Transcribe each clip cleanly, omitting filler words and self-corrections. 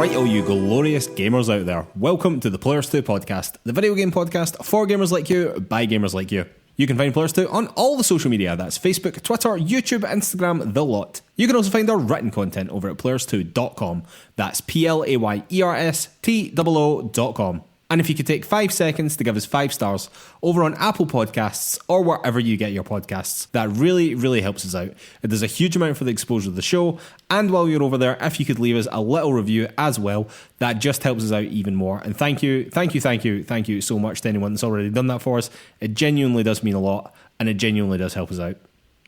Right, all you glorious gamers out there, welcome to the Players 2 podcast, the video game podcast for gamers like you, by gamers like you. You can find Players 2 on all the social media, that's Facebook, Twitter, YouTube, Instagram, the lot. You can also find our written content over at players2.com, that's playerstoo.com. And if you could take 5 seconds to give us 5 stars over on Apple Podcasts or wherever you get your podcasts, that really helps us out. It does a huge amount for the exposure of the show, and while you're over there, if you could leave us a little review as well, that just helps us out even more. And thank you so much to anyone that's already done that for us. It genuinely does mean a lot, and it genuinely does help us out.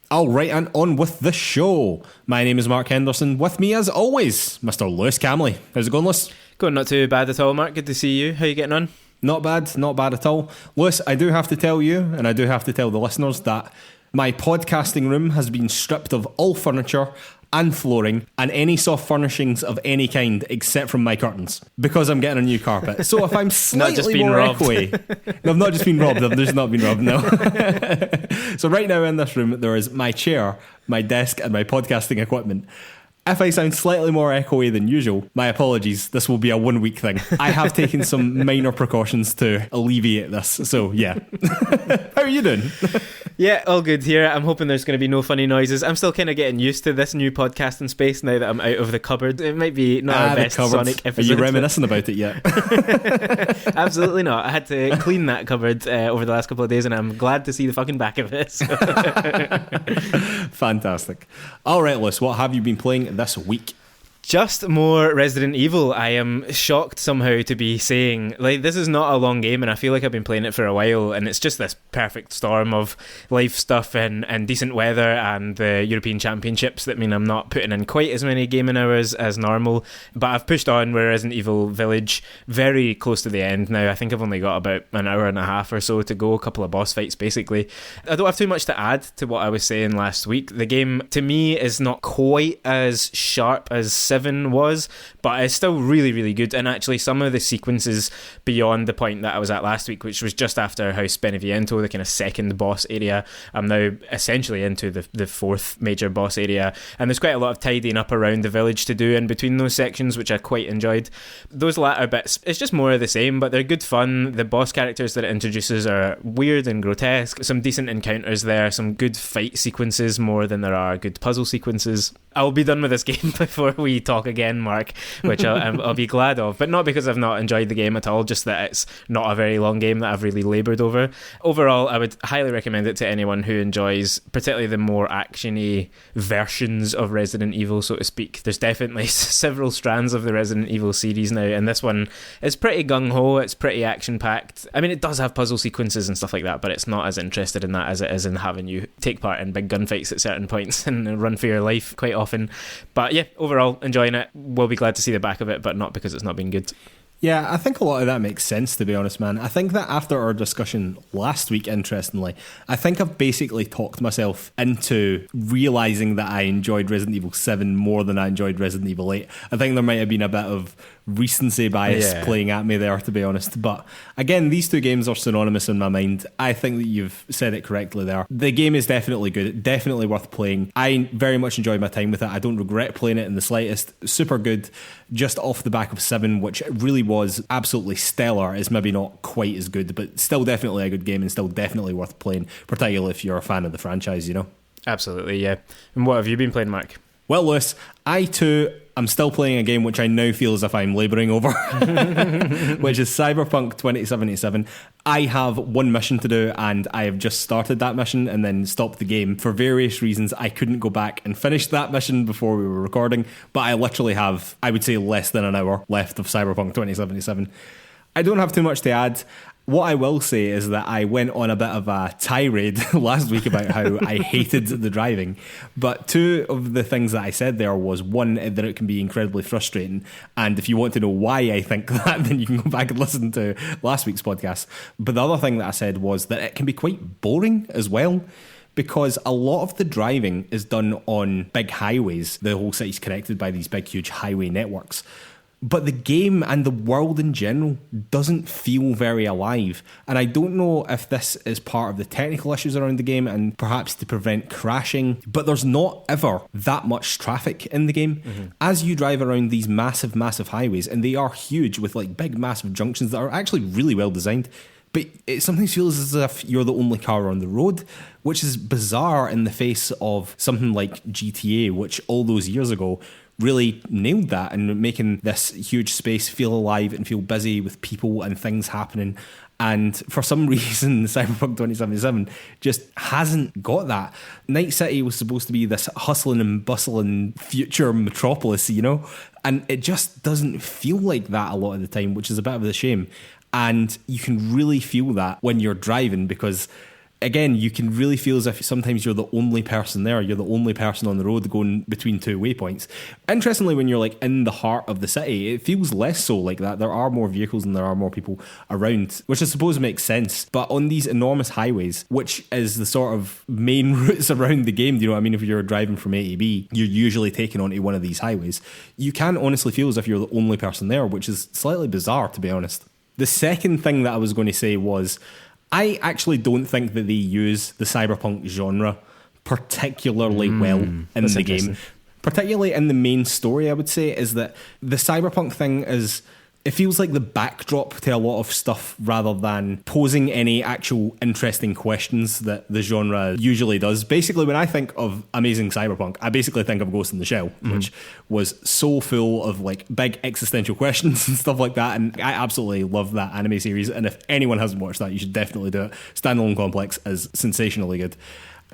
Alright, and on with the show. My name is Mark Henderson. With me, as always, Mr. Lewis Camley. How's it going, Lewis? Going not too bad at all, Mark. Good to see you. How you getting on? Not bad at all. Lewis, I do have to tell you, and I do have to tell the listeners, that my podcasting room has been stripped of all furniture and flooring and any soft furnishings of any kind except from my curtains, because I'm getting a new carpet. So if I'm slightly more echoey... No, I've not just been robbed, I've just not been robbed, no. So right now in this room there is my chair, my desk and my podcasting equipment. If I sound slightly more echoey than usual, my apologies, this will be a 1 week thing. I have taken some minor precautions to alleviate this, so yeah. How are you doing? Yeah, all good here. I'm hoping there's going to be no funny noises. I'm still kind of getting used to this new podcasting space now that I'm out of the cupboard. It might be not our best Sonic episode. Are you reminiscing about it yet? Absolutely not. I had to clean that cupboard over the last couple of days, and I'm glad to see the fucking back of it. So. Fantastic. All right, Liz, what have you been playing this week? Just more Resident Evil. I am shocked somehow to be saying, like, this is not a long game, and I feel like I've been playing it for a while, and it's just this perfect storm of life stuff and decent weather and the European Championships that mean I'm not putting in quite as many gaming hours as normal, but I've pushed on with Resident Evil Village very close to the end now. I think I've only got about an hour and a half or so to go, a couple of boss fights basically. I don't have too much to add to what I was saying last week. The game, to me, is not quite as sharp as 7 was, but it's still really good, and actually some of the sequences beyond the point that I was at last week, which was just after House Beneviento, the kind of second boss area, I'm now essentially into the fourth major boss area, and there's quite a lot of tidying up around the village to do in between those sections, which I quite enjoyed. Those latter bits, it's just more of the same, but they're good fun. The boss characters that it introduces are weird and grotesque, some decent encounters there, some good fight sequences more than there are good puzzle sequences. I'll be done with this game before we talk again, Mark, which I'll be glad of, but not because I've not enjoyed the game at all, just that it's not a very long game that I've really laboured over. Overall, I would highly recommend it to anyone who enjoys particularly the more action-y versions of Resident Evil, so to speak. There's definitely several strands of the Resident Evil series now, and this one is pretty gung-ho, it's pretty action-packed. I mean, it does have puzzle sequences and stuff like that, but it's not as interested in that as it is in having you take part in big gunfights at certain points and run for your life quite often. But yeah, overall, enjoying it. We'll be glad to see the back of it, but not because it's not been good. Yeah, I think a lot of that makes sense, to be honest, man. I think that after our discussion last week, interestingly, I think I've basically talked myself into realising that I enjoyed Resident Evil 7 more than I enjoyed Resident Evil 8. I think there might have been a bit of recency bias playing at me there, to be honest. But again, these two games are synonymous in my mind. I think that you've said it correctly there. The game is definitely good, definitely worth playing. I very much enjoyed my time with it. I don't regret playing it in the slightest. Super good, just off the back of 7, which really was absolutely stellar. It's maybe not quite as good, but still definitely a good game and still definitely worth playing, particularly if you're a fan of the franchise, you know? Absolutely, yeah. And what have you been playing, Mark? Well, Lewis, I too am still playing a game which I now feel as if I'm labouring over, which is Cyberpunk 2077. I have one mission to do, and I have just started that mission and then stopped the game. For various reasons, I couldn't go back and finish that mission before we were recording, but I literally have, I would say, less than an hour left of Cyberpunk 2077. I don't have too much to add. What I will say is that I went on a bit of a tirade last week about how I hated the driving, but two of the things that I said there was, one, that it can be incredibly frustrating, and if you want to know why I think that, then you can go back and listen to last week's podcast. But the other thing that I said was that it can be quite boring as well, because a lot of the driving is done on big highways. The whole city's connected by these big, huge highway networks. But the game and the world in general doesn't feel very alive. And I don't know if this is part of the technical issues around the game and perhaps to prevent crashing, but there's not ever that much traffic in the game. As you drive around these massive, massive highways, and they are huge with like big, massive junctions that are actually really well designed, but it sometimes feels as if you're the only car on the road, which is bizarre in the face of something like GTA, which all those years ago really nailed that and making this huge space feel alive and feel busy with people and things happening. And for some reason, Cyberpunk 2077 just hasn't got that. Night City was supposed to be this hustling and bustling future metropolis, you know? And it just doesn't feel like that a lot of the time, which is a bit of a shame. And you can really feel that when you're driving because, again, you can really feel as if sometimes you're the only person there. You're the only person on the road going between two waypoints. Interestingly, when you're like in the heart of the city, it feels less so like that. There are more vehicles and there are more people around, which I suppose makes sense. But on these enormous highways, which is the sort of main routes around the game, do you know what I mean? If you're driving from A to B, you're usually taking onto one of these highways. You can honestly feel as if you're the only person there, which is slightly bizarre, to be honest. The second thing that I was going to say was, I actually don't think that they use the cyberpunk genre particularly well in the game. Particularly in the main story, I would say, is that the cyberpunk thing is... It feels like the backdrop to a lot of stuff rather than posing any actual interesting questions that the genre usually does. Basically, when I think of amazing cyberpunk, I basically think of Ghost in the Shell, which was so full of like big existential questions and stuff like that. And I absolutely love that anime series. And if anyone hasn't watched that, you should definitely do it. Standalone Complex is sensationally good.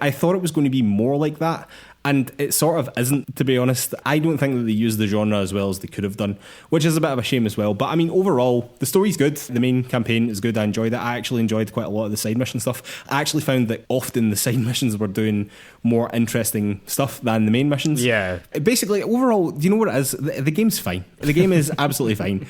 I thought it was going to be more like that, and it sort of isn't, to be honest. I don't think that they use the genre as well as they could have done, which is a bit of a shame as well. But I mean, overall, the story's good. The main campaign is good. I enjoyed it. I actually enjoyed quite a lot of the side mission stuff. I actually found that often the side missions were doing more interesting stuff than the main missions. Yeah. Basically, overall, do you know what it is? The game's fine. The game is absolutely fine.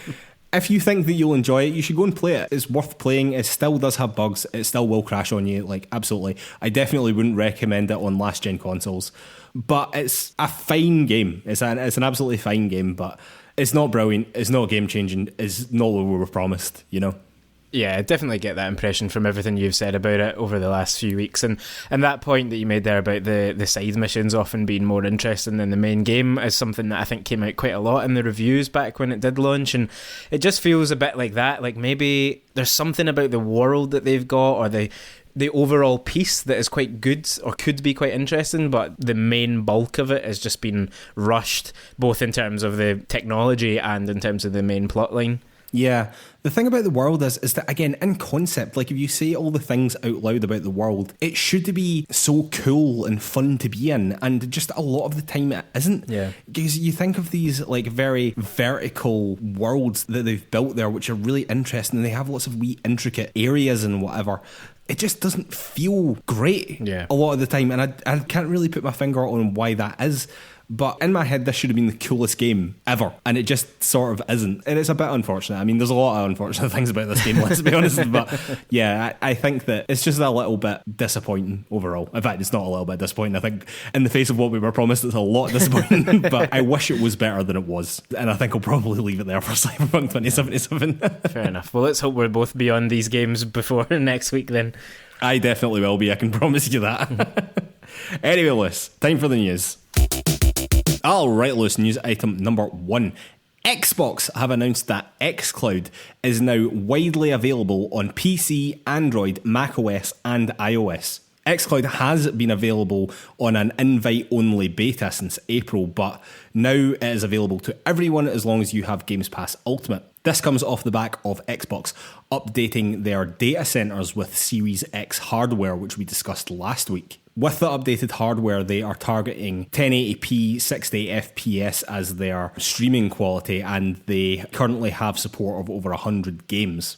If you think that you'll enjoy it, you should go and play it. It's worth playing. It still does have bugs. It still will crash on you, like, absolutely. I definitely wouldn't recommend it on last-gen consoles. But it's a fine game. It's an absolutely fine game, but it's not brilliant. It's not game-changing. It's not what we were promised, you know? Yeah, I definitely get that impression from everything you've said about it over the last few weeks. And that point that you made there about the side missions often being more interesting than the main game is something that I think came out quite a lot in the reviews back when it did launch. And it just feels a bit like that. Like maybe there's something about the world that they've got or the overall piece that is quite good or could be quite interesting, but the main bulk of it has just been rushed, both in terms of the technology and in terms of the main plotline. Yeah. The thing about the world is that, again, in concept, like if you say all the things out loud about the world, it should be so cool and fun to be in, and just a lot of the time it isn't. Yeah. Because you think of these like very vertical worlds that they've built there, which are really interesting, and they have lots of wee intricate areas and whatever. It just doesn't feel great a lot of the time, and I can't really put my finger on why that is. But in my head, this should have been the coolest game ever, and it just sort of isn't. And it's a bit unfortunate. I mean, there's a lot of unfortunate things about this game, let's be honest. But yeah, I think that it's just a little bit disappointing overall. In fact, it's not a little bit disappointing. I think in the face of what we were promised, it's a lot disappointing. But I wish it was better than it was. And I think I'll probably leave it there for Cyberpunk 2077. Fair enough. Well, let's hope we're both beyond these games before next week then. I definitely will be, I can promise you that. Anyway, Lewis, time for the news. Alright, Lewis, news item number 1. Xbox have announced that xCloud is now widely available on PC, Android, macOS and iOS. xCloud has been available on an invite-only beta since April, but now it is available to everyone as long as you have Games Pass Ultimate. This comes off the back of Xbox updating their data centers with Series X hardware, which we discussed last week. With the updated hardware, they are targeting 1080p 60 FPS as their streaming quality, and they currently have support of over 100 games.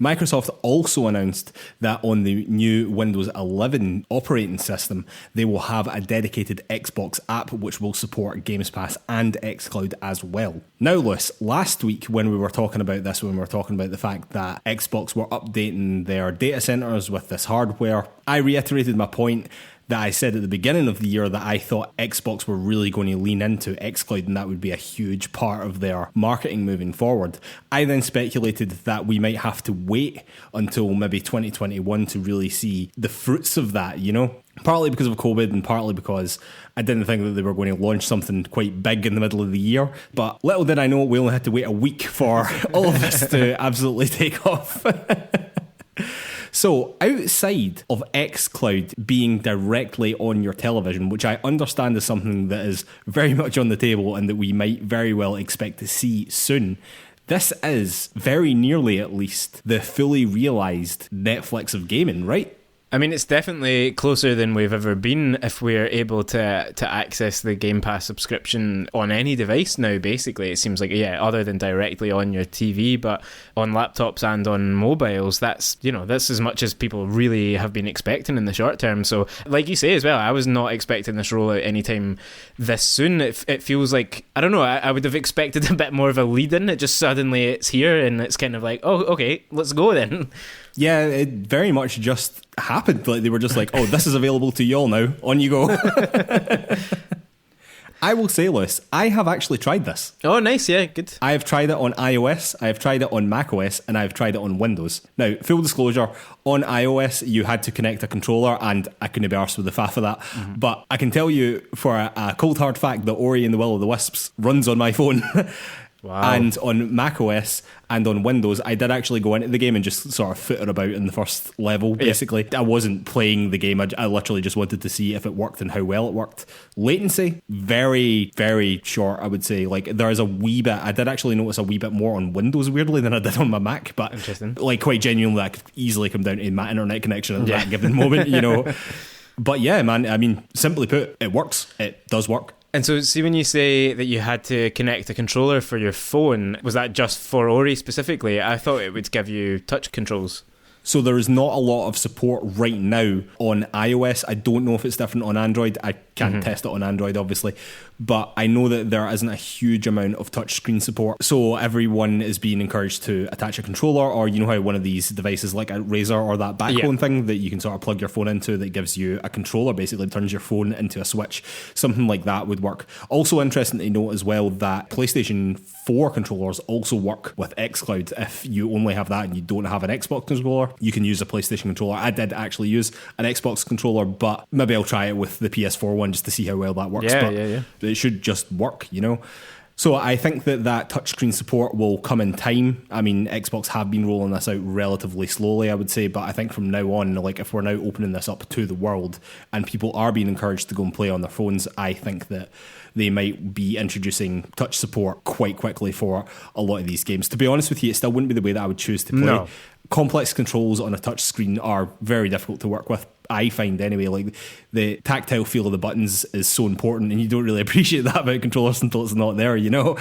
Microsoft also announced that on the new Windows 11 operating system, they will have a dedicated Xbox app which will support Games Pass and xCloud as well. Now, Lewis, last week when we were talking about this, when we were talking about the fact that Xbox were updating their data centers with this hardware, I reiterated my point that I said at the beginning of the year that I thought Xbox were really going to lean into xCloud and that would be a huge part of their marketing moving forward. I then speculated that we might have to wait until maybe 2021 to really see the fruits of that, you know? Partly because of COVID and partly because I didn't think that they were going to launch something quite big in the middle of the year. But little did I know, we only had to wait a week for all of this to absolutely take off. So outside of xCloud being directly on your television, which I understand is something that is very much on the table and that we might very well expect to see soon, this is, very nearly at least, the fully realised Netflix of gaming, right? I mean, it's definitely closer than we've ever been if we're able to access the Game Pass subscription on any device now, basically. It seems like, yeah, other than directly on your TV, but on laptops and on mobiles, that's as much as people really have been expecting in the short term. So, like you say as well, I was not expecting this rollout anytime this soon. It feels like, I don't know, I would have expected a bit more of a lead-in. It just suddenly it's here and it's kind of like, oh, okay, let's go then. Yeah, it very much just happened. Like they were just like, oh, this is available to you all now. On you go. I will say, Lewis, I have actually tried this. Oh, nice. Yeah, good. I have tried it on iOS, I have tried it on macOS, and I have tried it on Windows. Now, full disclosure, on iOS, you had to connect a controller, and I couldn't be arsed with the faff of that. Mm-hmm. But I can tell you for a cold hard fact that Ori and the Will of the Wisps runs on my phone. Wow. And on macOS and on Windows, I did actually go into the game and just sort of footer about in the first level, basically. Yeah. I wasn't playing the game. I literally just wanted to see if it worked and how well it worked. Latency, very, very short, I would say. Like, there's a wee bit, I did actually notice a wee bit more on Windows, weirdly, than I did on my Mac. But, interesting. Like, quite genuinely, that could easily come down to my internet connection at that given moment, you know. But yeah, man, I mean, simply put, it works. It does work. And so, see, when you say that you had to connect a controller for your phone, was that just for Ori specifically? I thought it would give you touch controls. So there is not a lot of support right now on iOS. I don't know if it's different on Android. I can't test it on Android, obviously. But I know that there isn't a huge amount of touchscreen support. So everyone is being encouraged to attach a controller, or you know how one of these devices like a Razer or that backbone thing that you can sort of plug your phone into that gives you a controller, basically turns your phone into a Switch. Something like that would work. Also interesting to note as well that PlayStation 4 controllers also work with xCloud. If you only have that and you don't have an Xbox controller, you can use a PlayStation controller. I did actually use an Xbox controller, but maybe I'll try it with the PS4 one just to see how well that works. Yeah. It should just work, you know. So I think that touchscreen support will come in time. I mean, Xbox have been rolling this out relatively slowly, I would say, but I think from now on, like if we're now opening this up to the world and people are being encouraged to go and play on their phones, I think that they might be introducing touch support quite quickly for a lot of these games. To be honest with you, it still wouldn't be the way that I would choose to play. No. Complex controls on a touch screen are very difficult to work with, I find anyway. Like the tactile feel of the buttons is so important, and you don't really appreciate that about controllers until it's not there, you know.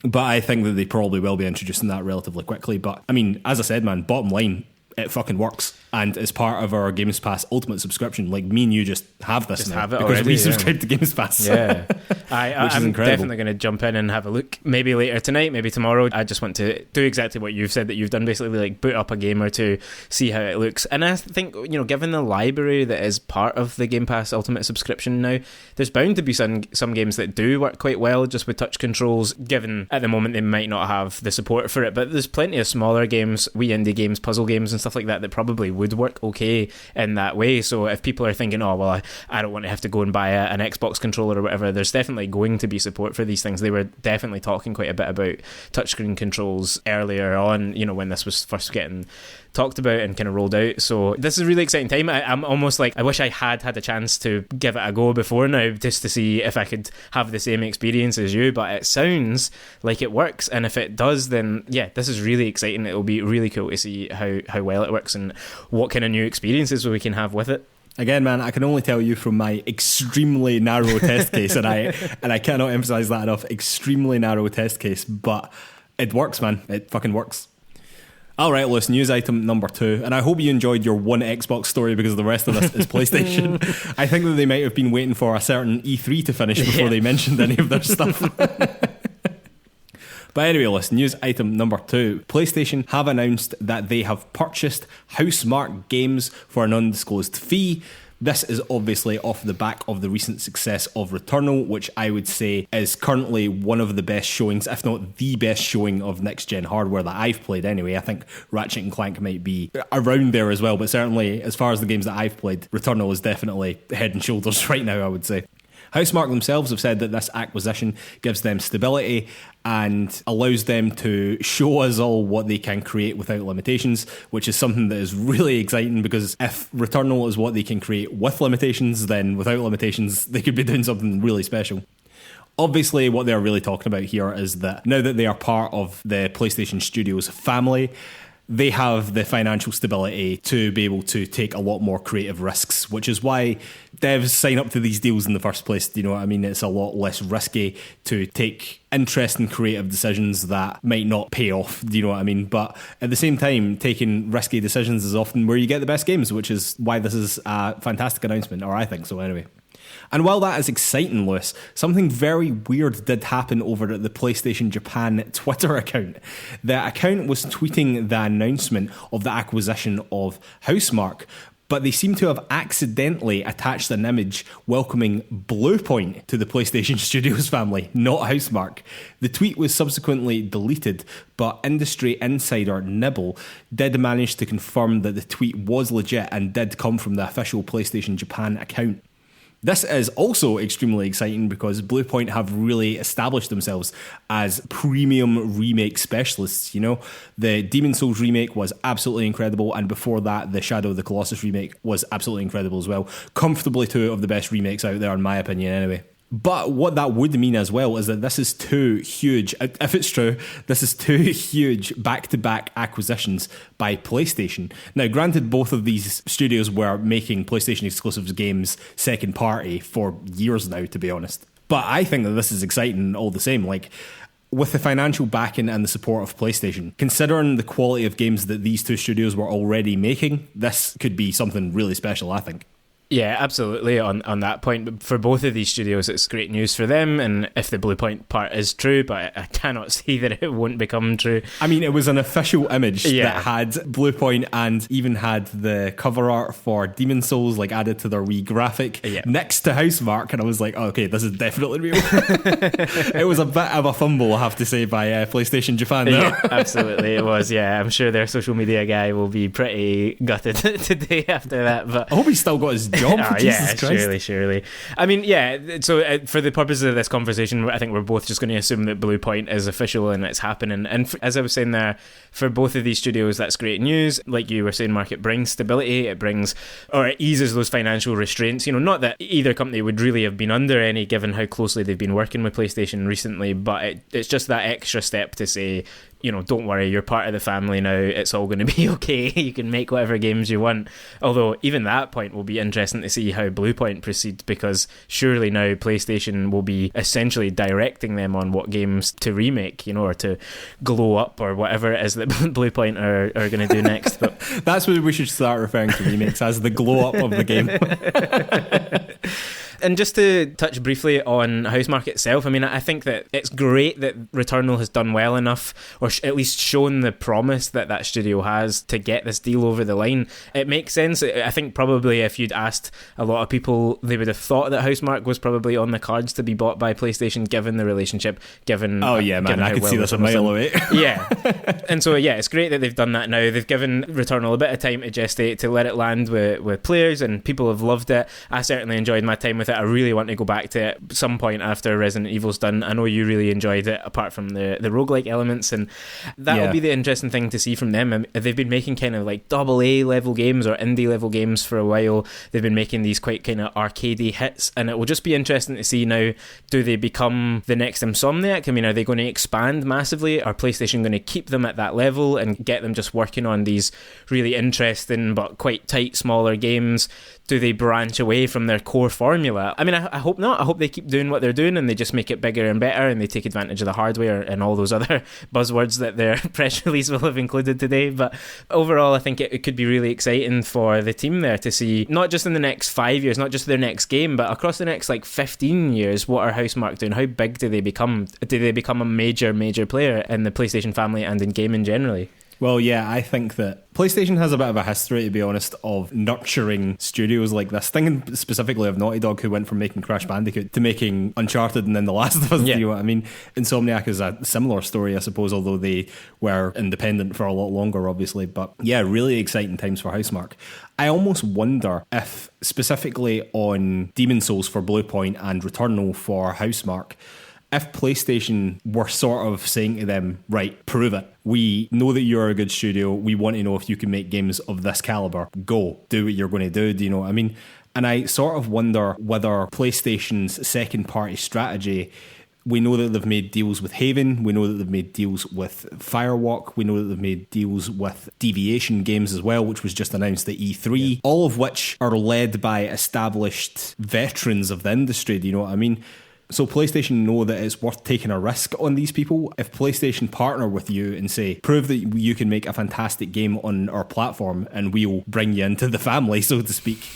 But I think that they probably will be introducing that relatively quickly. But I mean, as I said, man, bottom line, it fucking works, and as part of our Games Pass Ultimate subscription, like me and you just have this now have it because already, we subscribe to Games Pass. Yeah, I'm definitely going to jump in and have a look. Maybe later tonight, maybe tomorrow. I just want to do exactly what you've said that you've done, basically like boot up a game or two, see how it looks. And I think, you know, given the library that is part of the Game Pass Ultimate subscription now, there's bound to be some games that do work quite well just with touch controls, given at the moment they might not have the support for it. But there's plenty of smaller games, wee indie games, puzzle games and stuff like that probably would work okay in that way. So if people are thinking, oh well, I don't want to have to go and buy an Xbox controller or whatever, there's definitely going to be support for these things. They were definitely talking quite a bit about touchscreen controls earlier on, you know, when this was first getting talked about and kind of rolled out. So this is a really exciting time. I'm almost like, I wish I had a chance to give it a go before now, just to see if I could have the same experience as you, but it sounds like it works, and if it does, then yeah, this is really exciting. It'll be really cool to see how well it works and what kind of new experiences we can have with it. Again, man, I can only tell you from my extremely narrow test case, and I cannot emphasize that enough, extremely narrow test case, but it works, man. It fucking works. Alright, Lewis, news item number 2, and I hope you enjoyed your one Xbox story because the rest of this is PlayStation. I think that they might have been waiting for a certain E3 to finish before they mentioned any of their stuff. But anyway, listen, news item number 2. PlayStation have announced that they have purchased Housemarque Games for an undisclosed fee. This is obviously off the back of the recent success of Returnal, which I would say is currently one of the best showings, if not the best showing of next-gen hardware that I've played anyway. I think Ratchet & Clank might be around there as well, but certainly as far as the games that I've played, Returnal is definitely head and shoulders right now, I would say. Housemarque themselves have said that this acquisition gives them stability and allows them to show us all what they can create without limitations, which is something that is really exciting, because if Returnal is what they can create with limitations, then without limitations they could be doing something really special. Obviously, what they're really talking about here is that now that they are part of the PlayStation Studios family, they have the financial stability to be able to take a lot more creative risks, which is why devs sign up to these deals in the first place. Do you know what I mean? It's a lot less risky to take interesting creative decisions that might not pay off. Do you know what I mean? But at the same time, taking risky decisions is often where you get the best games, which is why this is a fantastic announcement, or I think so anyway. And while that is exciting, Lewis, something very weird did happen over at the PlayStation Japan Twitter account. The account was tweeting the announcement of the acquisition of Housemarque, but they seem to have accidentally attached an image welcoming Bluepoint to the PlayStation Studios family, not Housemarque. The tweet was subsequently deleted, but industry insider Nibble did manage to confirm that the tweet was legit and did come from the official PlayStation Japan account. This is also extremely exciting because Bluepoint have really established themselves as premium remake specialists. You know, the Demon's Souls remake was absolutely incredible, and before that, the Shadow of the Colossus remake was absolutely incredible as well. Comfortably two of the best remakes out there, in my opinion, anyway. But what that would mean as well is that this is two huge, if it's true, this is two huge back-to-back acquisitions by PlayStation. Now, granted, both of these studios were making PlayStation exclusive games second party for years now, to be honest. But I think that this is exciting all the same. Like, with the financial backing and the support of PlayStation, considering the quality of games that these two studios were already making, this could be something really special, I think. Yeah, absolutely. On that point, but for both of these studios, it's great news for them. And if the Bluepoint part is true, but I cannot see that it won't become true. I mean, it was an official image that had Bluepoint and even had the cover art for Demon's Souls like added to their wee graphic next to Housemarque, and I was like, oh, okay, this is definitely real. It was a bit of a fumble, I have to say, by PlayStation Japan. Yeah, absolutely, it was. Yeah, I'm sure their social media guy will be pretty gutted today after that. But I hope he's still got his job. Jesus Christ. Surely. I mean, yeah, so for the purposes of this conversation, I think we're both just going to assume that Bluepoint is official and it's happening. And as I was saying there, for both of these studios, that's great news. Like you were saying, Mark, it brings stability, it eases those financial restraints. You know, not that either company would really have been under any, given how closely they've been working with PlayStation recently, but it's just that extra step to say, you know, don't worry, you're part of the family now, it's all going to be okay, you can make whatever games you want. Although even that point will be interesting to see how Bluepoint proceeds, because surely now PlayStation will be essentially directing them on what games to remake, you know, or to glow up, or whatever it is that Bluepoint are going to do next. But that's what we should start referring to remakes as, the glow up of the game. And just to touch briefly on Housemarque itself, I mean, I think that it's great that Returnal has done well enough, or at least shown the promise that studio has to get this deal over the line. It makes sense. I think probably if you'd asked a lot of people, they would have thought that Housemarque was probably on the cards to be bought by PlayStation, given the relationship, given... Oh yeah, man, I could see this a mile away. Yeah. And so, yeah, it's great that they've done that now. They've given Returnal a bit of time to gestate, to let it land with players, and people have loved it. I certainly enjoyed my time with it. I really want to go back to it some point after Resident Evil's done. I know you really enjoyed it, apart from the roguelike elements, and that'll be the interesting thing to see from them. They've been making kind of like AA level games or indie level games for a while. They've been making these quite kind of arcadey hits, and it will just be interesting to see now, do they become the next Insomniac? I mean, are they going to expand massively? Are PlayStation going to keep them at that level and get them just working on these really interesting but quite tight, smaller games? Do they branch away from their core formula? I mean, I hope not. I hope they keep doing what they're doing and they just make it bigger and better, and they take advantage of the hardware and all those other buzzwords that their press release will have included today. But overall, I think it could be really exciting for the team there to see, not just in the next 5 years, not just their next game, but across the next like 15 years, what are Housemarque doing? How big do they become? Do they become a major player in the PlayStation family and in gaming generally? Well, yeah, I think that PlayStation has a bit of a history, to be honest, of nurturing studios like this. Thinking specifically of Naughty Dog, who went from making Crash Bandicoot to making Uncharted and then The Last of Us. Yeah. You know what I mean? Insomniac is a similar story, I suppose, although they were independent for a lot longer, obviously. But yeah, really exciting times for Housemarque. I almost wonder if, specifically on Demon's Souls for Bluepoint and Returnal for Housemarque, if PlayStation were sort of saying to them, right, prove it. We know that you're a good studio. We want to know if you can make games of this caliber. Go, do what you're going to do. Do you know what I mean? And I sort of wonder whether PlayStation's second party strategy, we know that they've made deals with Haven. We know that they've made deals with Firewalk. We know that they've made deals with Deviation Games as well, which was just announced at E3. Yeah. All of which are led by established veterans of the industry. Do you know what I mean? So PlayStation know that it's worth taking a risk on these people. If PlayStation partner with you and say, prove that you can make a fantastic game on our platform and we'll bring you into the family, so to speak.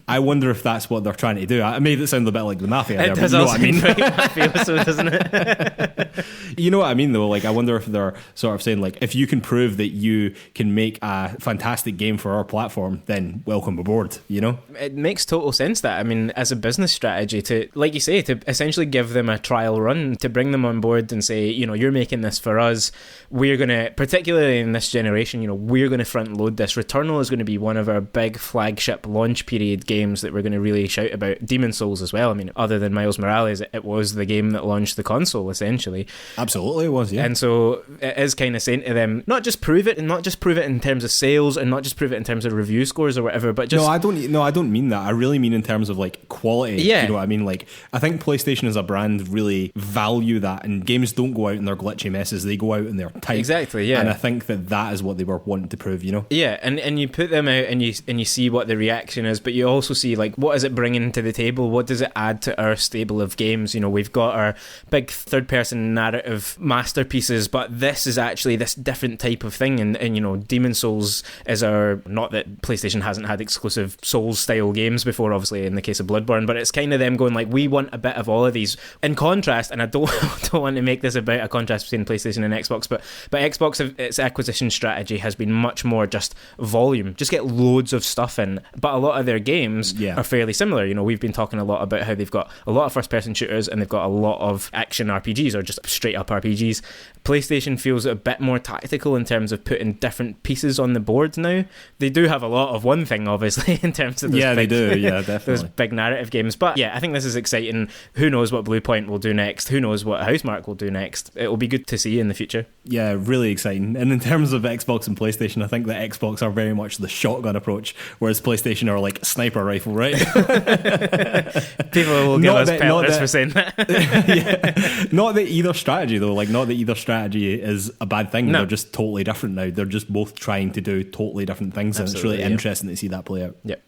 I wonder if that's what they're trying to do. I made it sound a bit like the Mafia there, but you know what I mean? Mafioso, doesn't it? You know what I mean, though? Like, I wonder if they're sort of saying, like, if you can prove that you can make a fantastic game for our platform, then welcome aboard, you know? It makes total sense that, I mean, as a business strategy to, like you say, to essentially give them a trial run, to bring them on board and say, you know, you're making this for us. We're going to, particularly in this generation, you know, we're going to front load this. Returnal is going to be one of our big flagship launch period games that we're going to really shout about. Demon's Souls as well. I mean, other than Miles Morales, it was the game that launched the console, essentially. Absolutely, it was, yeah. And so it is kind of saying to them, not just prove it, and not just prove it in terms of sales, and not just prove it in terms of review scores or whatever, but just... No, I don't mean that. I really mean in terms of, like, quality. Yeah. You know what I mean? Like, I think PlayStation as a brand really value that, and games don't go out in their glitchy messes. They go out in their tight. Exactly, yeah. And I think that is what they were wanting to prove, you know? Yeah, and you put them out and you see what the reaction is, but you also see, like, what is it bringing to the table? What does it add to our stable of games? You know, we've got our big third-person narrative masterpieces, but this is actually this different type of thing, and you know, Demon's Souls is our... Not that PlayStation hasn't had exclusive Souls-style games before, obviously, in the case of Bloodborne, but it's kind of them going, like, we want a bit of all of these. In contrast, and I don't want to make this about a contrast between PlayStation and Xbox, but Xbox, its acquisition strategy has been much more just volume, just get loads of stuff in, but a lot of their games are fairly similar. You know, we've been talking a lot about how they've got a lot of first-person shooters and they've got a lot of action RPGs or just straight-up RPGs. PlayStation feels a bit more tactical in terms of putting different pieces on the board now. They do have a lot of one thing, obviously, in terms of those they do, definitely. those big narrative games. But yeah, I think this is exciting. Who knows what Bluepoint will do next? Who knows what Housemarque will do next? It will be good to see in the future. Yeah, really exciting. And in terms of Xbox and PlayStation, I think that Xbox are very much the shotgun approach, whereas PlayStation are like sniper rifle, right? People will give us pelters for saying that. Yeah. Not that either strategy, though. Like, not that either strategy is a bad thing. No. They're just totally different now. They're just both trying to do totally different things. Absolutely, and it's really interesting to see that play out. Yep.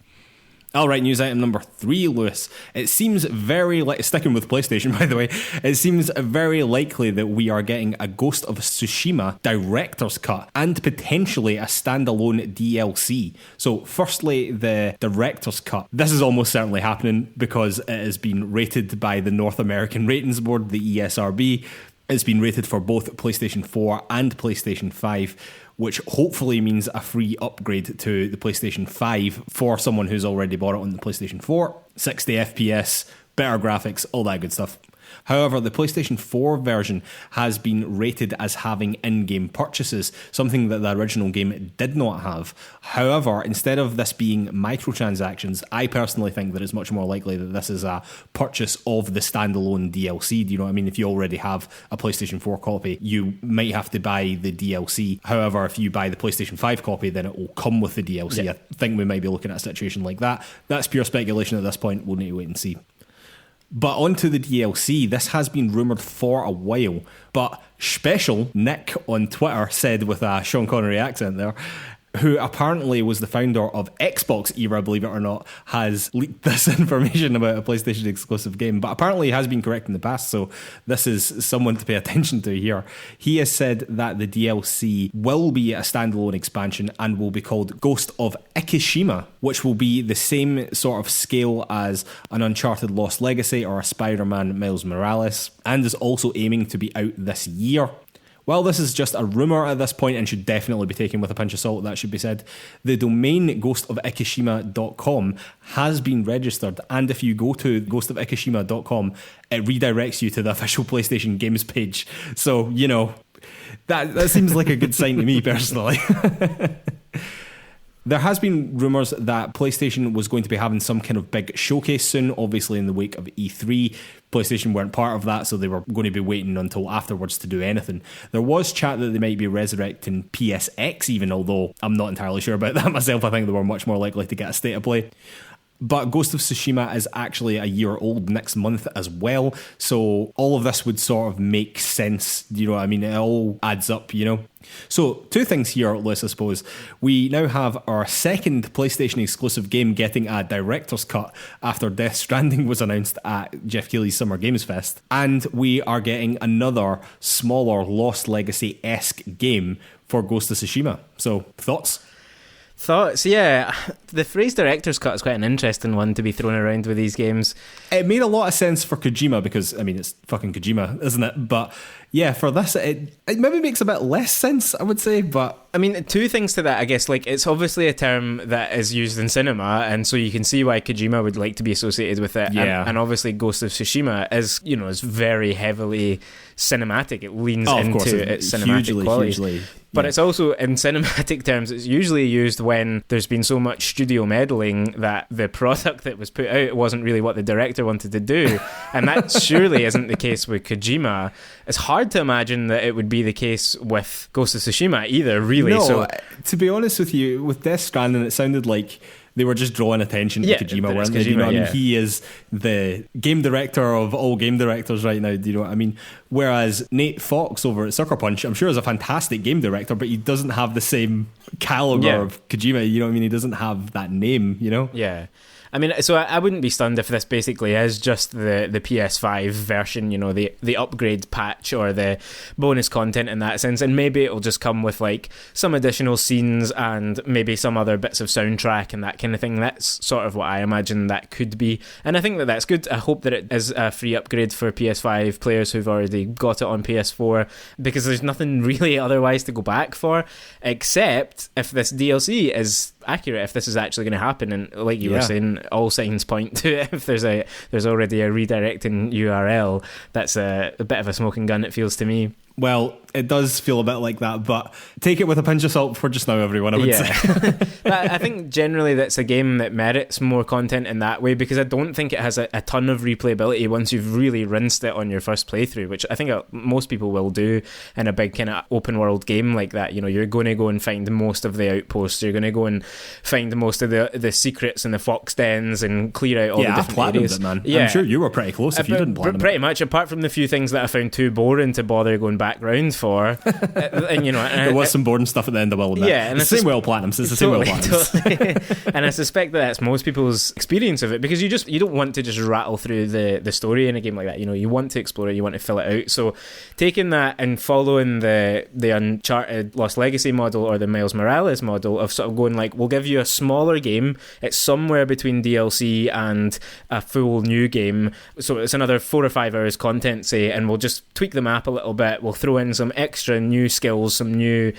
All right, news item number 3, Lewis. It seems very sticking with PlayStation, by the way, it seems very likely that we are getting a Ghost of Tsushima director's cut and potentially a standalone DLC. So, firstly, the director's cut. This is almost certainly happening because it has been rated by the North American Ratings Board, the ESRB. It's been rated for both PlayStation 4 and PlayStation 5, which hopefully means a free upgrade to the PlayStation 5 for someone who's already bought it on the PlayStation 4. 60 FPS, better graphics, all that good stuff. However, the PlayStation 4 version has been rated as having in-game purchases, something that the original game did not have. However, instead of this being microtransactions, I personally think that it's much more likely that this is a purchase of the standalone DLC. Do you know what I mean? If you already have a PlayStation 4 copy, you might have to buy the DLC. However, if you buy the PlayStation 5 copy, then it will come with the DLC. I think we might be looking at a situation like that. That's pure speculation at this point. We'll need to wait and see. But onto the DLC, this has been rumoured for a while, but Special Nick on Twitter said with a Sean Connery accent there, who apparently was the founder of Xbox Era, believe it or not, has leaked this information about a PlayStation exclusive game, but apparently he has been correct in the past, so this is someone to pay attention to here. He has said that the DLC will be a standalone expansion and will be called Ghost of Ikishima, which will be the same sort of scale as an Uncharted Lost Legacy or a Spider-Man Miles Morales, and is also aiming to be out this year. While this is just a rumour at this point and should definitely be taken with a pinch of salt, that should be said, the domain ghostofikushima.com has been registered, and if you go to ghostofikushima.com, it redirects you to the official PlayStation Games page. So, you know, that seems like a good sign to me personally. There has been rumours that PlayStation was going to be having some kind of big showcase soon, obviously in the wake of E3. PlayStation weren't part of that, so they were going to be waiting until afterwards to do anything. There was chat that they might be resurrecting PSX even, although I'm not entirely sure about that myself. I think they were much more likely to get a state of play. But Ghost of Tsushima is actually a year old next month as well, so all of this would sort of make sense, you know what I mean? It all adds up, you know? So, two things here, Liz, I suppose. We now have our second PlayStation exclusive game getting a director's cut after Death Stranding was announced at Jeff Keighley's Summer Games Fest. And we are getting another smaller Lost Legacy-esque game for Ghost of Tsushima. So, thoughts? Thoughts? Yeah, the phrase director's cut is quite an interesting one to be thrown around with these games. It made a lot of sense for Kojima because, I mean, it's fucking Kojima, isn't it? But yeah, for this, it maybe makes a bit less sense, I would say, but... I mean, two things to that, I guess. Like, it's obviously a term that is used in cinema, and so you can see why Kojima would like to be associated with it. Yeah. And obviously Ghost of Tsushima is, you know, is very heavily cinematic. It leans into its cinematic quality. Hugely. But it's also, in cinematic terms, it's usually used when there's been so much studio meddling that the product that was put out wasn't really what the director wanted to do. And that surely isn't the case with Kojima. It's hard to imagine that it would be the case with Ghost of Tsushima either, really. No, so, to be honest with you, with Death Stranding, it sounded like they were just drawing attention to Kojima, weren't they? Kojima, you know what I yeah. mean? He is the game director of all game directors right now, do you know what I mean? Whereas Nate Fox over at Sucker Punch, I'm sure is a fantastic game director, but he doesn't have the same caliber of Kojima, you know what I mean? He doesn't have that name, you know? Yeah. I mean, so I wouldn't be stunned if this basically is just the PS5 version, you know, the upgrade patch or the bonus content in that sense, and maybe it'll just come with like some additional scenes and maybe some other bits of soundtrack and that kind of thing. That's sort of what I imagine that could be, and I think that that's good. I hope that it is a free upgrade for PS5 players who've already got it on PS4, because there's nothing really otherwise to go back for, except if this DLC is accurate, if this is actually going to happen, and like you were saying, all signs point to it. If there's already a redirecting URL, that's a bit of a smoking gun, it feels to me. Well, it does feel a bit like that, but take it with a pinch of salt for just now, everyone, I would say. But I think generally that's a game that merits more content in that way, because I don't think it has a ton of replayability once you've really rinsed it on your first playthrough, which I think most people will do in a big kind of open world game like that. You know, you're going to go and find most of the outposts, you're going to go and find most of the secrets and the fox dens and clear out all the different areas. It, man. Yeah. I'm sure you were pretty close if you didn't platinum it. Pretty much, apart from the few things that I found too boring to bother going back round for. And you know, there was some boring stuff at the end of all of that. Yeah, and it's the same way with platinums. It's the same way with platinums. Totally. And I suspect that that's most people's experience of it, because you don't want to just rattle through the story in a game like that. You know, you want to explore it, you want to fill it out. So taking that and following the Uncharted Lost Legacy model or the Miles Morales model of sort of going like, we'll give you a smaller game. It's somewhere between DLC and a full new game. So it's another 4 or 5 hours content, say, and we'll just tweak the map a little bit. We'll throw in some extra new skills, some new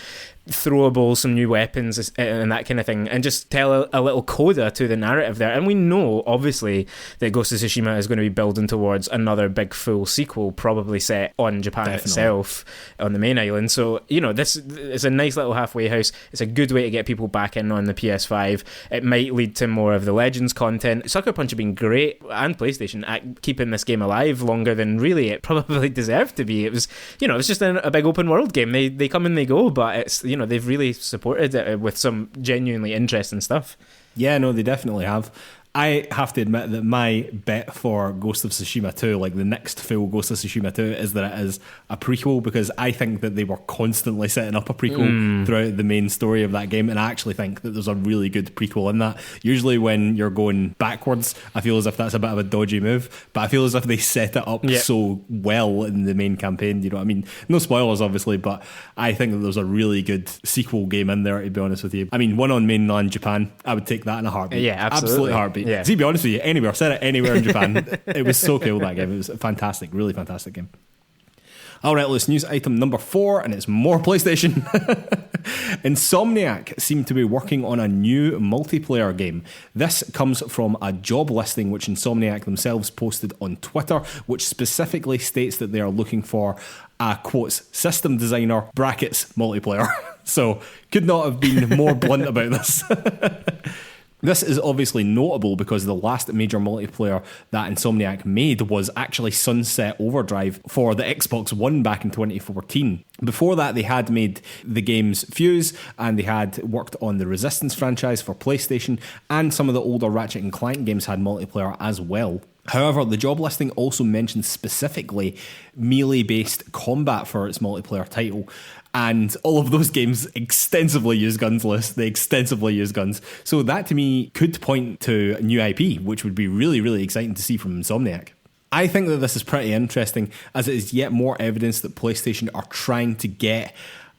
throwables, some new weapons and that kind of thing, and just tell a little coda to the narrative there. And we know obviously that Ghost of Tsushima is going to be building towards another big full sequel, probably set on Japan itself, on the main island. So you know, this is a nice little halfway house. It's a good way to get people back in on the PS5. It might lead to more of the Legends content. Sucker Punch have been great, and PlayStation, at keeping this game alive longer than really it probably deserved to be. It was, you know, it's just a big open world game. They come and they go, but it's, you know, they've really supported it with some genuinely interesting stuff. Yeah, no, they definitely have. I have to admit that my bet for Ghost of Tsushima 2, like the next full Ghost of Tsushima 2, is that it is a prequel, because I think that they were constantly setting up a prequel throughout the main story of that game, and I actually think that there's a really good prequel in that. Usually when you're going backwards, I feel as if that's a bit of a dodgy move, but I feel as if they set it up so well in the main campaign, you know what I mean? No spoilers, obviously, but I think that there's a really good sequel game in there, to be honest with you. I mean, one on mainland Japan, I would take that in a heartbeat. Yeah, absolutely. Heartbeat. Yeah. To be honest with you, anywhere, set it anywhere in Japan. It was so cool, that game. It was a fantastic, really fantastic game. Alright, let's news item number 4, and it's more PlayStation. Insomniac seem to be working on a new multiplayer game. This comes from a job listing which Insomniac themselves posted on Twitter, which specifically states that they are looking for a, quotes, system designer, brackets, multiplayer. So, could not have been more blunt about this. This is obviously notable because the last major multiplayer that Insomniac made was actually Sunset Overdrive for the Xbox One back in 2014. Before that, they had made the games Fuse, and they had worked on the Resistance franchise for PlayStation, and some of the older Ratchet & Clank games had multiplayer as well. However, the job listing also mentions specifically melee-based combat for its multiplayer title. And all of those games extensively use guns, List. They extensively use guns. So that to me could point to a new IP, which would be really, really exciting to see from Insomniac. I think that this is pretty interesting, as it is yet more evidence that PlayStation are trying to get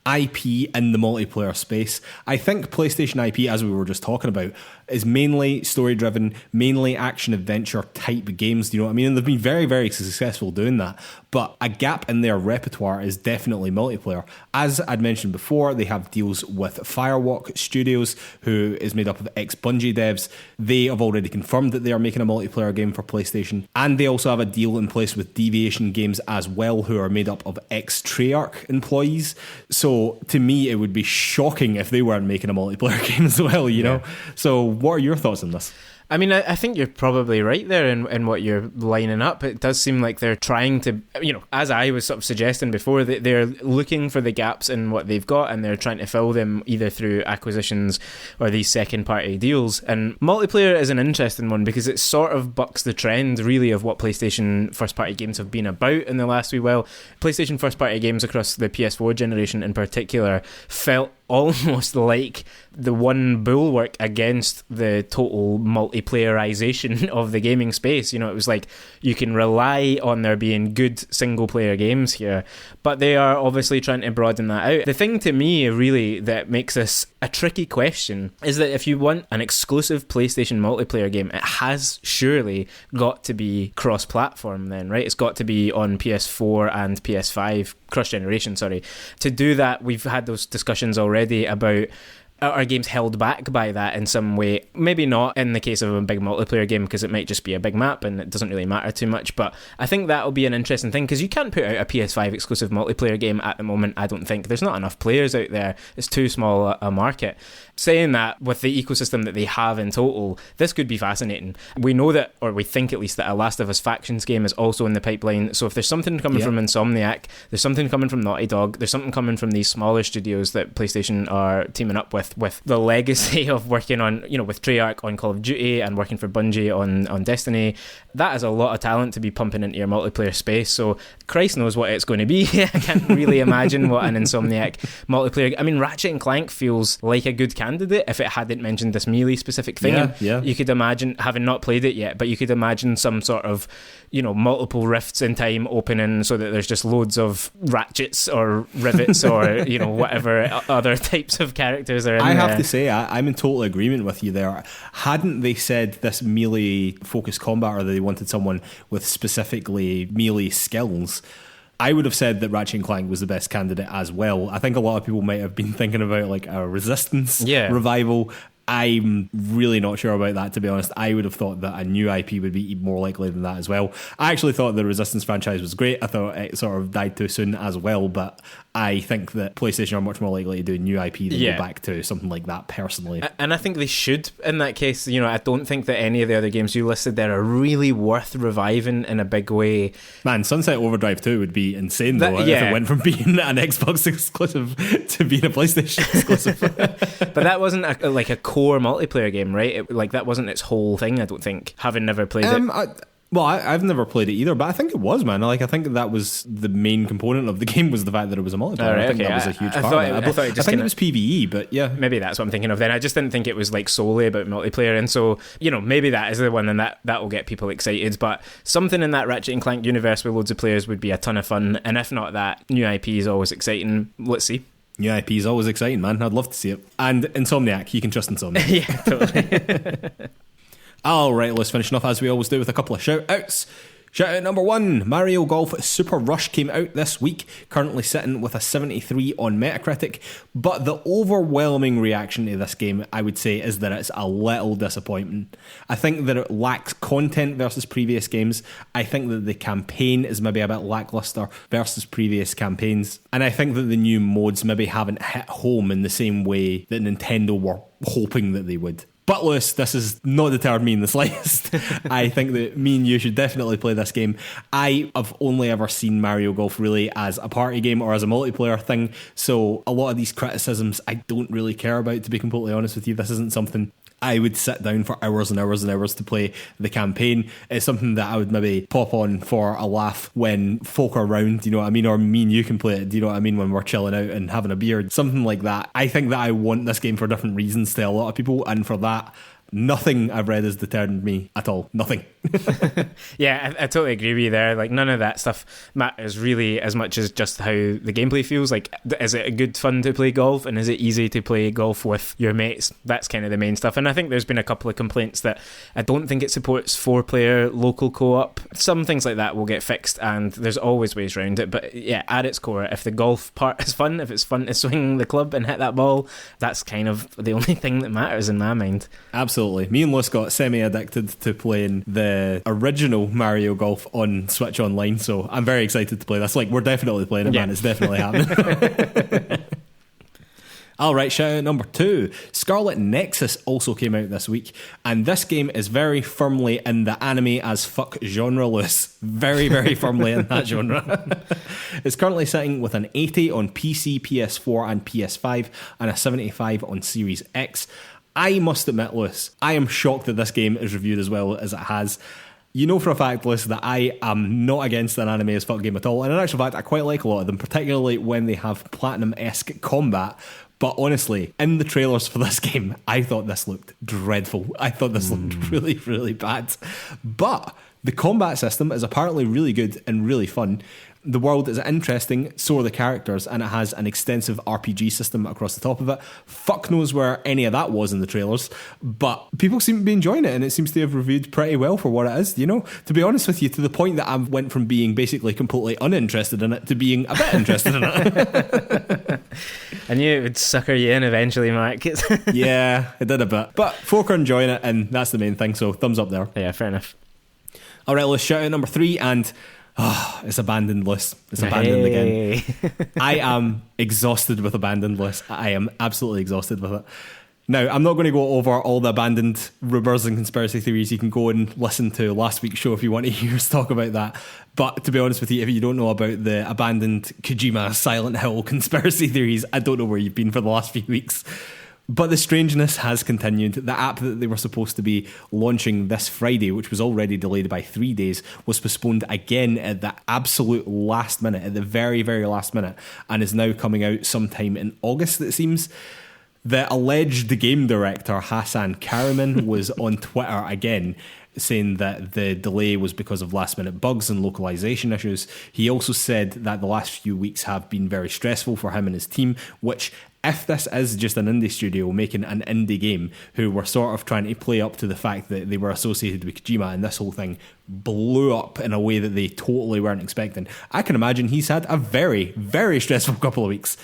IP in the multiplayer space. I think PlayStation IP, as we were just talking about, is mainly story-driven, mainly action-adventure type games, do you know what I mean? And they've been very, very successful doing that. But a gap in their repertoire is definitely multiplayer. As I'd mentioned before, they have deals with Firewalk Studios, who is made up of ex-Bungie devs. They have already confirmed that they are making a multiplayer game for PlayStation. And they also have a deal in place with Deviation Games as well, who are made up of ex-Treyarch employees. So to me, it would be shocking if they weren't making a multiplayer game as well, you know? So what are your thoughts on this? I mean, I think you're probably right there in what you're lining up. It does seem like they're trying to, you know, as I was sort of suggesting before, they're looking for the gaps in what they've got, and they're trying to fill them either through acquisitions or these second-party deals. And multiplayer is an interesting one because it sort of bucks the trend, really, of what PlayStation first-party games have been about in the last wee while. PlayStation first-party games across the PS4 generation in particular felt almost like the one bulwark against the total multiplayerization of the gaming space. You know, it was like you can rely on there being good single player games here, but they are obviously trying to broaden that out. The thing to me really that makes this a tricky question is that if you want an exclusive PlayStation multiplayer game, it has surely got to be cross-platform then, right? It's got to be on PS4 and PS5, cross-generation, sorry. To do that, we've had those discussions already about are games held back by that in some way? Maybe not in the case of a big multiplayer game, because it might just be a big map and it doesn't really matter too much, but I think that'll be an interesting thing, because you can't put out a PS5 exclusive multiplayer game at the moment. I don't think there's not enough players out there. It's too small a market. Saying that, with the ecosystem that they have in total, this could be fascinating. We know that, or we think at least, that a Last of Us Factions game is also in the pipeline, so if there's something coming from Insomniac, there's something coming from Naughty Dog, there's something coming from these smaller studios that PlayStation are teaming up with the legacy of working on, you know, with Treyarch on Call of Duty and working for Bungie on Destiny. That is a lot of talent to be pumping into your multiplayer space, so Christ knows what it's going to be. I can't really imagine what an Insomniac multiplayer... I mean, Ratchet & Clank feels like a good candidate if it hadn't mentioned this melee specific thing. Yeah. You could imagine, having not played it yet, but you could imagine some sort of, you know, multiple rifts in time opening so that there's just loads of ratchets or rivets or, you know, whatever other types of characters are in there. I have to say, I'm in total agreement with you there. Hadn't they said this melee focused combat, or that they wanted someone with specifically melee skills, I would have said that Ratchet & Clank was the best candidate as well. I think a lot of people might have been thinking about like a Resistance revival. I'm really not sure about that, to be honest. I would have thought that a new IP would be more likely than that as well. I actually thought the Resistance franchise was great. I thought it sort of died too soon as well, but I think that PlayStation are much more likely to do a new IP than go back to something like that, personally. And I think they should in that case. You know, I don't think that any of the other games you listed there are really worth reviving in a big way. Man, Sunset Overdrive 2 would be insane, though, if it went from being an Xbox exclusive to being a PlayStation exclusive. But that wasn't like a core multiplayer game, right? That wasn't its whole thing, I don't think, having never played it. I've never played it either, but I think it was, man. I think that was the main component of the game, was the fact that it was a multiplayer. I think that was a huge part of it. I think it was PvE, but yeah. Maybe that's what I'm thinking of then. I just didn't think it was like solely about multiplayer, and so, you know, maybe that is the one, and that will get people excited, but something in that Ratchet & Clank universe with loads of players would be a ton of fun, and if not that, new IP is always exciting. Let's see. New IP is always exciting, man. I'd love to see it. And Insomniac, you can trust Insomniac. Yeah, totally. Alright, let's finish off as we always do with a couple of shout outs. Shout out number 1, Mario Golf Super Rush came out this week, currently sitting with a 73 on Metacritic, but the overwhelming reaction to this game, I would say, is that it's a little disappointing. I think that it lacks content versus previous games. I think that the campaign is maybe a bit lackluster versus previous campaigns, and I think that the new modes maybe haven't hit home in the same way that Nintendo were hoping that they would. But Lewis, this has not deterred me in the slightest. I think that me and you should definitely play this game. I have only ever seen Mario Golf really as a party game or as a multiplayer thing, so a lot of these criticisms I don't really care about, to be completely honest with you. This isn't something I would sit down for hours and hours and hours to play the campaign. It's something that I would maybe pop on for a laugh when folk are around, do you know what I mean? Or me and you can play it, do you know what I mean? When we're chilling out and having a beer, something like that. I think that I want this game for different reasons to a lot of people, and for that, nothing I've read has deterred me at all. Nothing. Yeah, I totally agree with you there. Like, none of that stuff matters really as much as just how the gameplay feels. Like, is it a good fun to play golf, and is it easy to play golf with your mates? That's kind of the main stuff. And I think there's been a couple of complaints that I don't think it supports 4-player local co-op. Some things like that will get fixed, and there's always ways around it. But yeah, at its core, if the golf part is fun, if it's fun to swing the club and hit that ball, that's kind of the only thing that matters in my mind. Absolutely. Me and Lewis got semi-addicted to playing the original Mario Golf on Switch Online, so I'm very excited to play this. Like, we're definitely playing it, man. It's definitely happening. Alright, shout out number 2. Scarlet Nexus also came out this week, and this game is very firmly in the anime as fuck genre, Lewis. Very, very firmly in that genre. It's currently sitting with an 80 on PC, PS4 and PS5, and a 75 on Series X. I must admit, Lewis, I am shocked that this game is reviewed as well as it has. You know for a fact, Lewis, that I am not against an anime as fuck game at all, and in actual fact I quite like a lot of them, particularly when they have Platinum-esque combat. But honestly, in the trailers for this game, I thought this looked dreadful. I thought this looked really, really bad. But the combat system is apparently really good and really fun. The world is interesting, so are the characters, and it has an extensive RPG system across the top of it. Fuck knows where any of that was in the trailers, but people seem to be enjoying it, and it seems to have reviewed pretty well for what it is, you know? To be honest with you, to the point that I went from being basically completely uninterested in it to being a bit interested in it. I knew it would sucker you in eventually, Mark. Yeah, it did a bit. But folk are enjoying it, and that's the main thing, so thumbs up there. Yeah, fair enough. Alright, let's shout out number 3, and it's Abandoned List. It's Abandoned again. I am exhausted with Abandoned List. I am absolutely exhausted with it. Now, I'm not going to go over all the Abandoned rumours and conspiracy theories. You can go and listen to last week's show if you want to hear us talk about that. But to be honest with you, if you don't know about the Abandoned Kojima Silent Hill conspiracy theories, I don't know where you've been for the last few weeks. But the strangeness has continued. The app that they were supposed to be launching this Friday, which was already delayed by 3 days, was postponed again at the absolute last minute, at the very, very last minute, and is now coming out sometime in August, it seems. The alleged game director, Hassan Karaman, was on Twitter again, saying that the delay was because of last-minute bugs and localization issues. He also said that the last few weeks have been very stressful for him and his team, which, if this is just an indie studio making an indie game who were sort of trying to play up to the fact that they were associated with Kojima and this whole thing blew up in a way that they totally weren't expecting, I can imagine he's had a very, very stressful couple of weeks.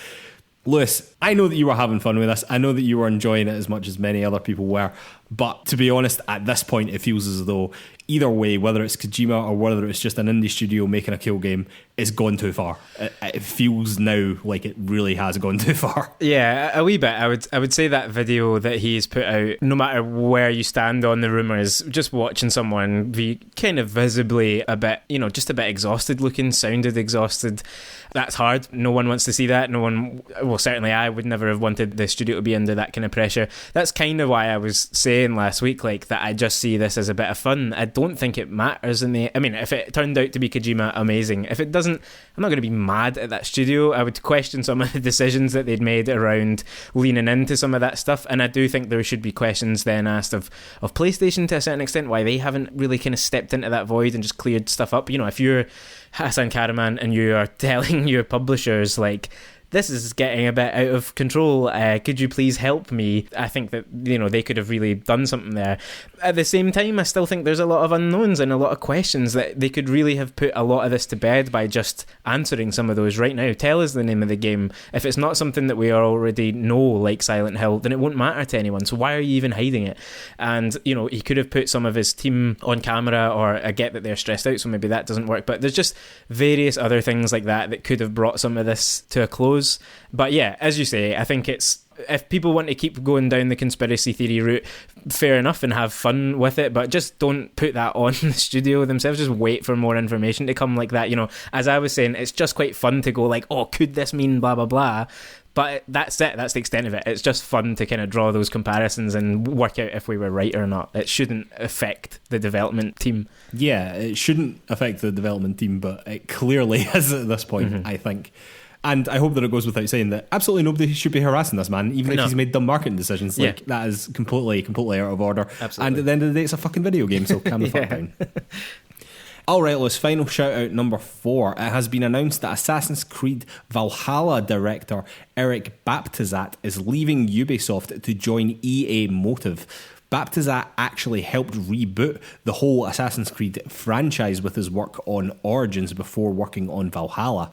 Lewis, I know that you were having fun with this. I know that you were enjoying it as much as many other people were. But to be honest, at this point, it feels as though either way, whether it's Kojima or whether it's just an indie studio making a cool game, it's gone too far. It feels now like it really has gone too far. Yeah, a wee bit. I would say that video that he's put out, no matter where you stand on the rumours, just watching someone be kind of visibly a bit, just a bit exhausted looking, sounded exhausted. That's hard. No one wants to see that. No one, well, certainly I would never have wanted the studio to be under that kind of pressure. That's kind of why I was saying last week, like, that I just see this as a bit of fun. I don't think it matters if it turned out to be Kojima, amazing. If it doesn't, I'm not going to be mad at that studio. I would question some of the decisions that they'd made around leaning into some of that stuff, and I do think there should be questions then asked of PlayStation to a certain extent, why they haven't really kind of stepped into that void and just cleared stuff up. If you're Hassan Karaman and you are telling your publishers, like, this is getting a bit out of control. Could you please help me? I think that, they could have really done something there. At the same time, I still think there's a lot of unknowns and a lot of questions that they could really have put a lot of this to bed by just answering some of those right now. Tell us the name of the game. If it's not something that we already know, like Silent Hill, then it won't matter to anyone. So why are you even hiding it? And, he could have put some of his team on camera, or I get that they're stressed out, so maybe that doesn't work. But there's just various other things like that could have brought some of this to a close. But yeah, as you say, I think if people want to keep going down the conspiracy theory route, fair enough, and have fun with it, but just don't put that on the studio themselves. Just wait for more information to come like that. As I was saying, it's just quite fun to go like, oh, could this mean blah blah blah, but that's it. That's the extent of it. It's just fun to kind of draw those comparisons and work out if we were right or not. It shouldn't affect the development team. Yeah, it shouldn't affect the development team, but it clearly is at this point, I think. And I hope that it goes without saying that absolutely nobody should be harassing this man, even if he's made dumb marketing decisions. That is completely out of order. Absolutely. And at the end of the day, it's a fucking video game, so calm the fuck down. Alright, let's final shout out number 4. It has been announced that Assassin's Creed Valhalla director Eric Baptizat is leaving Ubisoft to join EA Motive. Baptizat actually helped reboot the whole Assassin's Creed franchise with his work on Origins before working on Valhalla.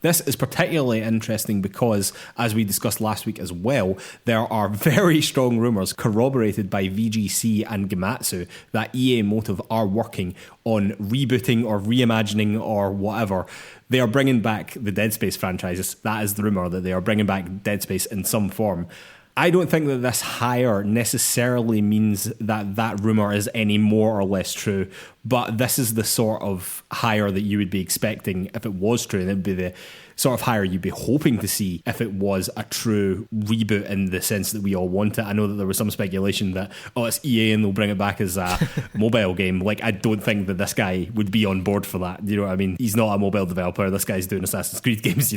This is particularly interesting because, as we discussed last week as well, there are very strong rumours corroborated by VGC and Gematsu that EA Motive are working on rebooting or reimagining or whatever. They are bringing back the Dead Space franchises. That is the rumour, that they are bringing back Dead Space in some form. I don't think that this hire necessarily means that rumour is any more or less true, but this is the sort of hire that you would be expecting if it was true, and it would be the sort of hire you'd be hoping to see if it was a true reboot in the sense that we all want it. I know that there was some speculation that, it's EA and they'll bring it back as a mobile game. Like, I don't think that this guy would be on board for that. You know what I mean? He's not a mobile developer. This guy's doing Assassin's Creed games,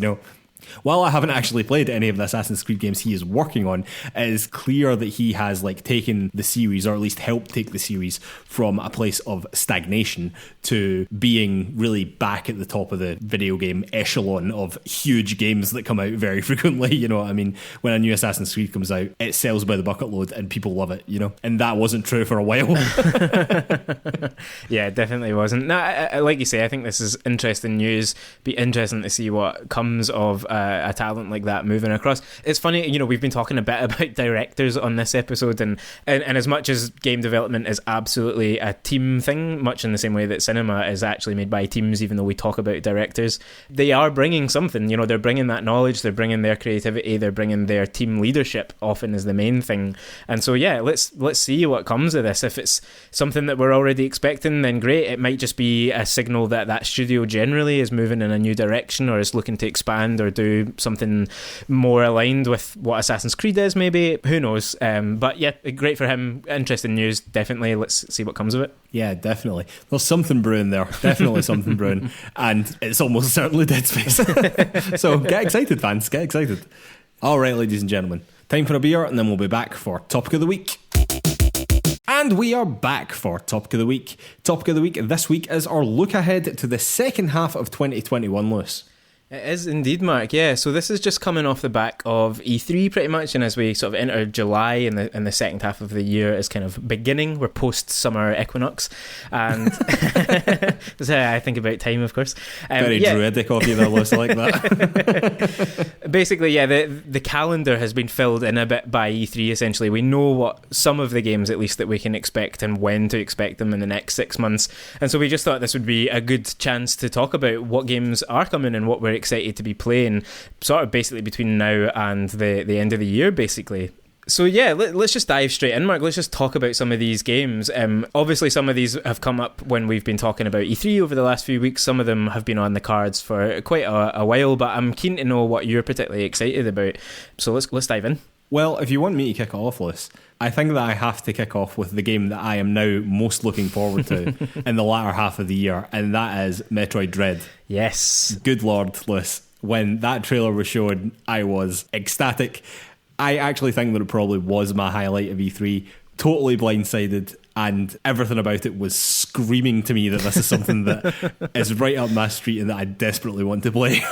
While I haven't actually played any of the Assassin's Creed games he is working on, it is clear that he has taken the series, or at least helped take the series, from a place of stagnation to being really back at the top of the video game echelon of huge games that come out very frequently. You know what I mean? When a new Assassin's Creed comes out, it sells by the bucket load and people love it, And that wasn't true for a while. Yeah, it definitely wasn't. No, like you say, I think this is interesting news. Be interesting to see what comes of a talent like that moving across. It's funny, we've been talking a bit about directors on this episode, and as much as game development is absolutely a team thing, much in the same way that cinema is actually made by teams, even though we talk about directors, they are bringing something. They're bringing that knowledge, they're bringing their creativity, they're bringing their team leadership often is the main thing. And so yeah, let's see what comes of this. If it's something that we're already expecting, then great. It might just be a signal that studio generally is moving in a new direction, or is looking to expand or do something more aligned with what Assassin's Creed is, maybe. Who knows? But yeah, great for him. Interesting news, definitely. Let's see what comes of it. Yeah, definitely. There's something brewing there. Definitely something brewing. And it's almost certainly Dead Space. So get excited, fans. Get excited. All right, ladies and gentlemen. Time for a beer, and then we'll be back for Topic of the Week. And we are back for Topic of the Week. Topic of the Week this week is our look ahead to the second half of 2021, Lewis. It is indeed, Mark. Yeah, so this is just coming off the back of E3 pretty much, and as we sort of enter July and the second half of the year is kind of beginning, we're post-summer equinox, and that's how I think about time, of course. Very druidic of you there, Lewis, I like that. Basically, yeah, the calendar has been filled in a bit by E3, essentially. We know what some of the games, at least, that we can expect and when to expect them in the next 6 months, and so we just thought this would be a good chance to talk about what games are coming and what we're excited to be playing sort of basically between now and the end of the year, basically. So yeah, let's just dive straight in, Mark. Let's just talk about some of these games. Obviously some of these have come up when we've been talking about E3 over the last few weeks. Some of them have been on the cards for quite a while, but I'm keen to know what you're particularly excited about. So let's dive in. Well, if you want me to kick off, Lewis, I think that I have to kick off with the game that I am now most looking forward to in the latter half of the year, and that is Metroid Dread. Yes. Good Lord, Lewis. When that trailer was shown, I was ecstatic. I actually think that it probably was my highlight of E3. Totally blindsided. and everything about it was screaming to me that this is something that is right up my street and that I desperately want to play.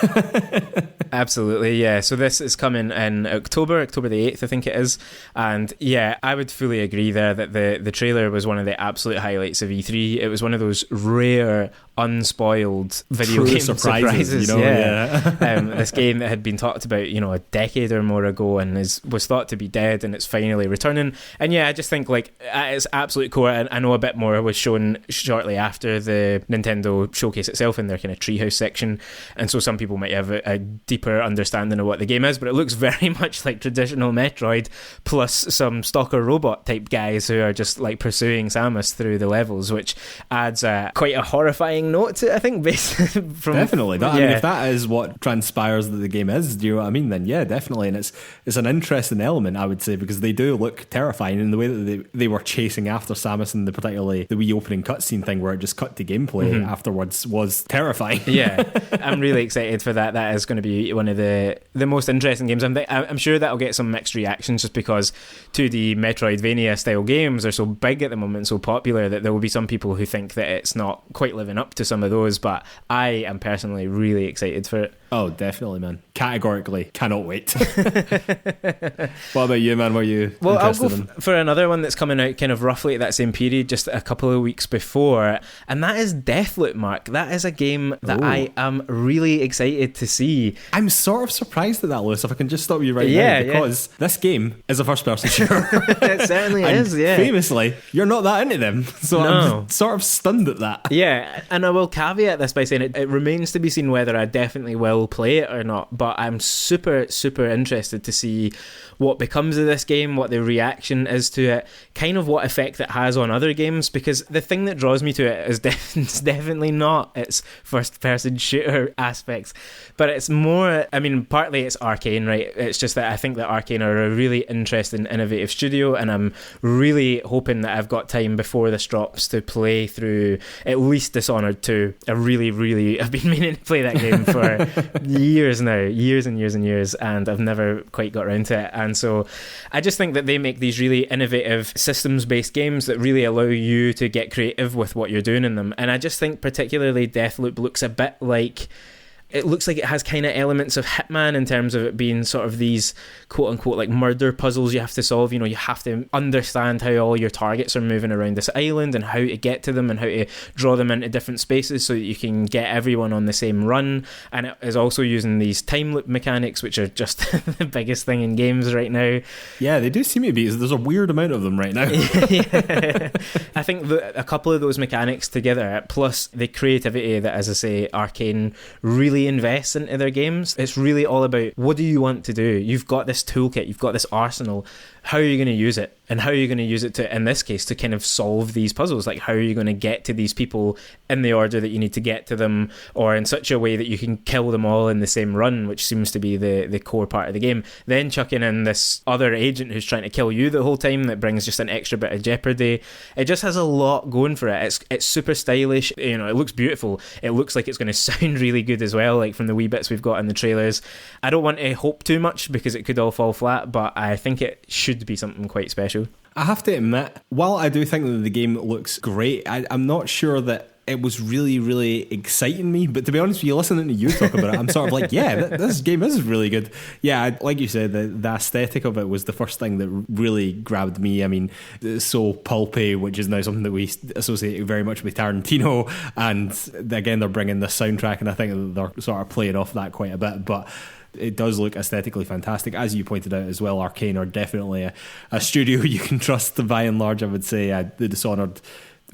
Absolutely, yeah. So this is coming in October the 8th, I think it is. And yeah, I would fully agree there that the trailer was one of the absolute highlights of E3. It was one of those rare, unspoiled video game surprises. This game that had been talked about, a decade or more ago and was thought to be dead, and it's finally returning. And yeah, I just think at its absolute core, and I know a bit more was shown shortly after the Nintendo showcase itself in their kind of treehouse section, and so some people might have a deeper understanding of what the game is, but it looks very much like traditional Metroid plus some stalker robot type guys who are just pursuing Samus through the levels, which adds quite a horrifying note to it, I think, based from... Definitely. I mean, if that is what transpires that the game is, do you know what I mean? Then yeah, definitely. And it's an interesting element, I would say, because they do look terrifying in the way that they were chasing after Samus, and particularly the wee opening cutscene thing where it just cut to gameplay afterwards was terrifying. Yeah, I'm really excited for that. That is going to be one of the most interesting games. I'm sure that'll get some mixed reactions just because 2D Metroidvania style games are so big at the moment, so popular, that there will be some people who think that it's not quite living up to some of those, but I am personally really excited for it. Oh, definitely, man. Categorically, cannot wait. What about you, man? Were you interested I'll go for another one that's coming out kind of roughly at that same period, just a couple of weeks before, and that is Deathloop, Mark. That is a game that I am really excited to see. I'm sort of surprised at that, Lewis, if I can just stop you right now, because this game is a first-person shooter. It certainly is, yeah. Famously, you're not that into them, so I'm sort of stunned at that. Yeah, and I will caveat this by saying it remains to be seen whether I definitely will play it or not, but I'm super interested to see what becomes of this game, what the reaction is to it, kind of what effect it has on other games, because the thing that draws me to it is it's definitely not its first person shooter aspects, but it's more, I mean, partly it's Arcane, right? It's just that I think that Arcane are a really interesting, innovative studio, and I'm really hoping that I've got time before this drops to play through at least Dishonored 2. I've been meaning to play that game for years now, years and years, and I've never quite got around to it. And so I just think that they make these really innovative systems-based games that really allow you to get creative with what you're doing in them. And I just think particularly Deathloop looks a bit like... It looks like it has kind of elements of Hitman in terms of it being sort of these quote-unquote murder puzzles you have to solve. You have to understand how all your targets are moving around this island and how to get to them and how to draw them into different spaces so that you can get everyone on the same run. And it is also using these time loop mechanics, which are just the biggest thing in games right now. Yeah, they do seem to be. There's a weird amount of them right now. Yeah. I think a couple of those mechanics together, plus the creativity that, as I say, Arcane really invest into their games. It's really all about, what do you want to do? You've got this toolkit, you've got this arsenal. How are you going to use it? And how are you going to use it to, in this case, to kind of solve these puzzles? How are you going to get to these people in the order that you need to get to them, or in such a way that you can kill them all in the same run, which seems to be the core part of the game. Then chucking in this other agent who's trying to kill you the whole time, that brings just an extra bit of jeopardy. It just has a lot going for it. It's super stylish. It looks beautiful. It looks like it's going to sound really good as well, from the wee bits we've got in the trailers. I don't want to hope too much because it could all fall flat, but I think it should be something quite special. I have to admit, while I do think that the game looks great, I'm not sure that it was really, really exciting me. But to be honest with you, listening to you talk about it, I'm sort of like, yeah, this game is really good. Yeah, like you said, the aesthetic of it was the first thing that really grabbed me. I mean, it's so pulpy, which is now something that we associate very much with Tarantino. And again, they're bringing the soundtrack, and I think they're sort of playing off that quite a bit. But it does look aesthetically fantastic. As you pointed out as well, Arcane are definitely a studio you can trust by and large, I would say. The Dishonored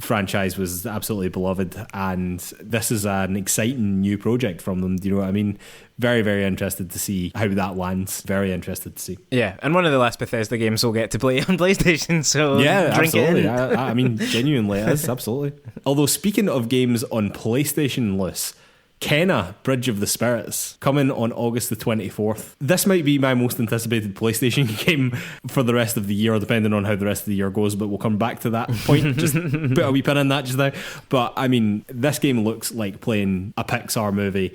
franchise was absolutely beloved, and this is an exciting new project from them. Do you know what I mean? Very, very interested to see how that lands. Very interested to see. Yeah, and one of the last Bethesda games we'll get to play on PlayStation, so yeah, drink absolutely. it in. I mean, genuinely, it is, absolutely. Although, speaking of games on PlayStation, Lewis, Kenna, Bridge of the Spirits, coming on August the 24th. This might be my most anticipated PlayStation game for the rest of the year, depending on how the rest of the year goes, but we'll come back to that point. Just put a wee pin in that just now. But I mean, this game looks like playing a Pixar movie.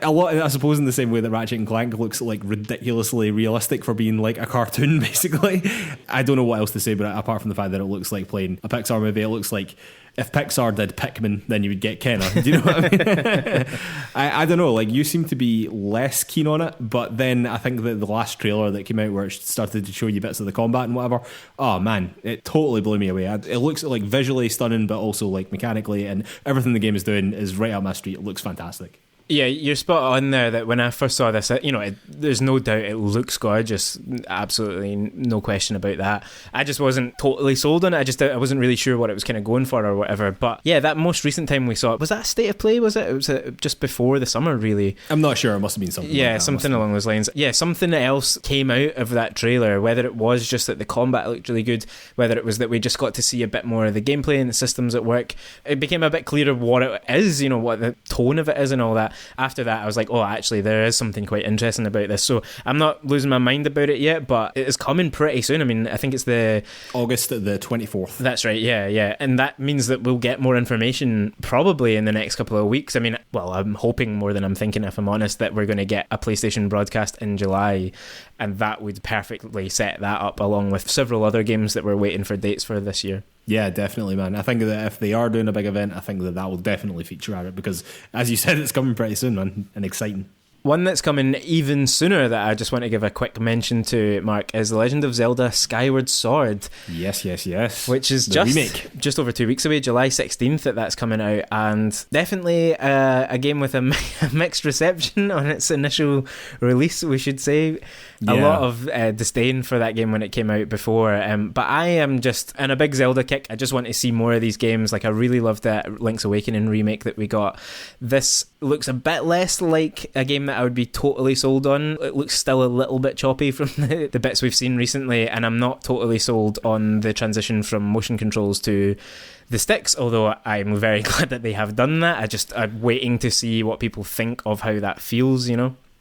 A lot, I suppose, in the same way that Ratchet and Clank looks like ridiculously realistic for being like a cartoon, basically. I don't know what else to say about it apart from the fact that it looks like playing a Pixar movie. It looks like if Pixar did Pikmin, then you would get Kenna. Do you know what I mean? I don't know. Like, you seem to be less keen on it, but then I think that the last trailer that came out where it started to show you bits of the combat and whatever, oh man, it totally blew me away. It looks like visually stunning, but also like mechanically, and everything the game is doing is right up my street. It looks fantastic. Yeah, you're spot on there that when I first saw this, there's no doubt it looks gorgeous. Absolutely no question about that. I just wasn't totally sold on it. I wasn't really sure what it was kind of going for or whatever. But yeah, that most recent time we saw it, was that a State of Play? Was it? It was just before the summer, really. I'm not sure. It must have been something. Yeah, like that. something along those lines. Yeah, something else came out of that trailer, whether it was just that the combat looked really good, whether it was that we just got to see a bit more of the gameplay and the systems at work. It became a bit clearer what it is, what the tone of it is and all that. After that, I was like, oh, actually, there is something quite interesting about this. So I'm not losing my mind about it yet, but it is coming pretty soon. I mean, I think it's the August the 24th. That's right, yeah. And that means that we'll get more information probably in the next couple of weeks. I mean, well, I'm hoping more than I'm thinking, if I'm honest, that we're going to get a PlayStation broadcast in July, and that would perfectly set that up along with several other games that we're waiting for dates for this year. Yeah, definitely, man. I think that if they are doing a big event, I think that will definitely feature at it because, as you said, it's coming pretty soon, man, and exciting. One that's coming even sooner that I just want to give a quick mention to, Mark, is The Legend of Zelda Skyward Sword. Yes. Which is just over 2 weeks away, July 16th that's coming out, and definitely a game with a mixed reception on its initial release, we should say. A lot of disdain for that game when it came out before, but I am just in a big Zelda kick. I just want to see more of these games. Like, I really loved that Link's Awakening remake that we got. This looks a bit less like a game that I would be totally sold on. It looks still a little bit choppy from the bits we've seen recently, and I'm not totally sold on the transition from motion controls to the sticks, although I'm very glad that they have done that. I'm waiting to see what people think of how that feels,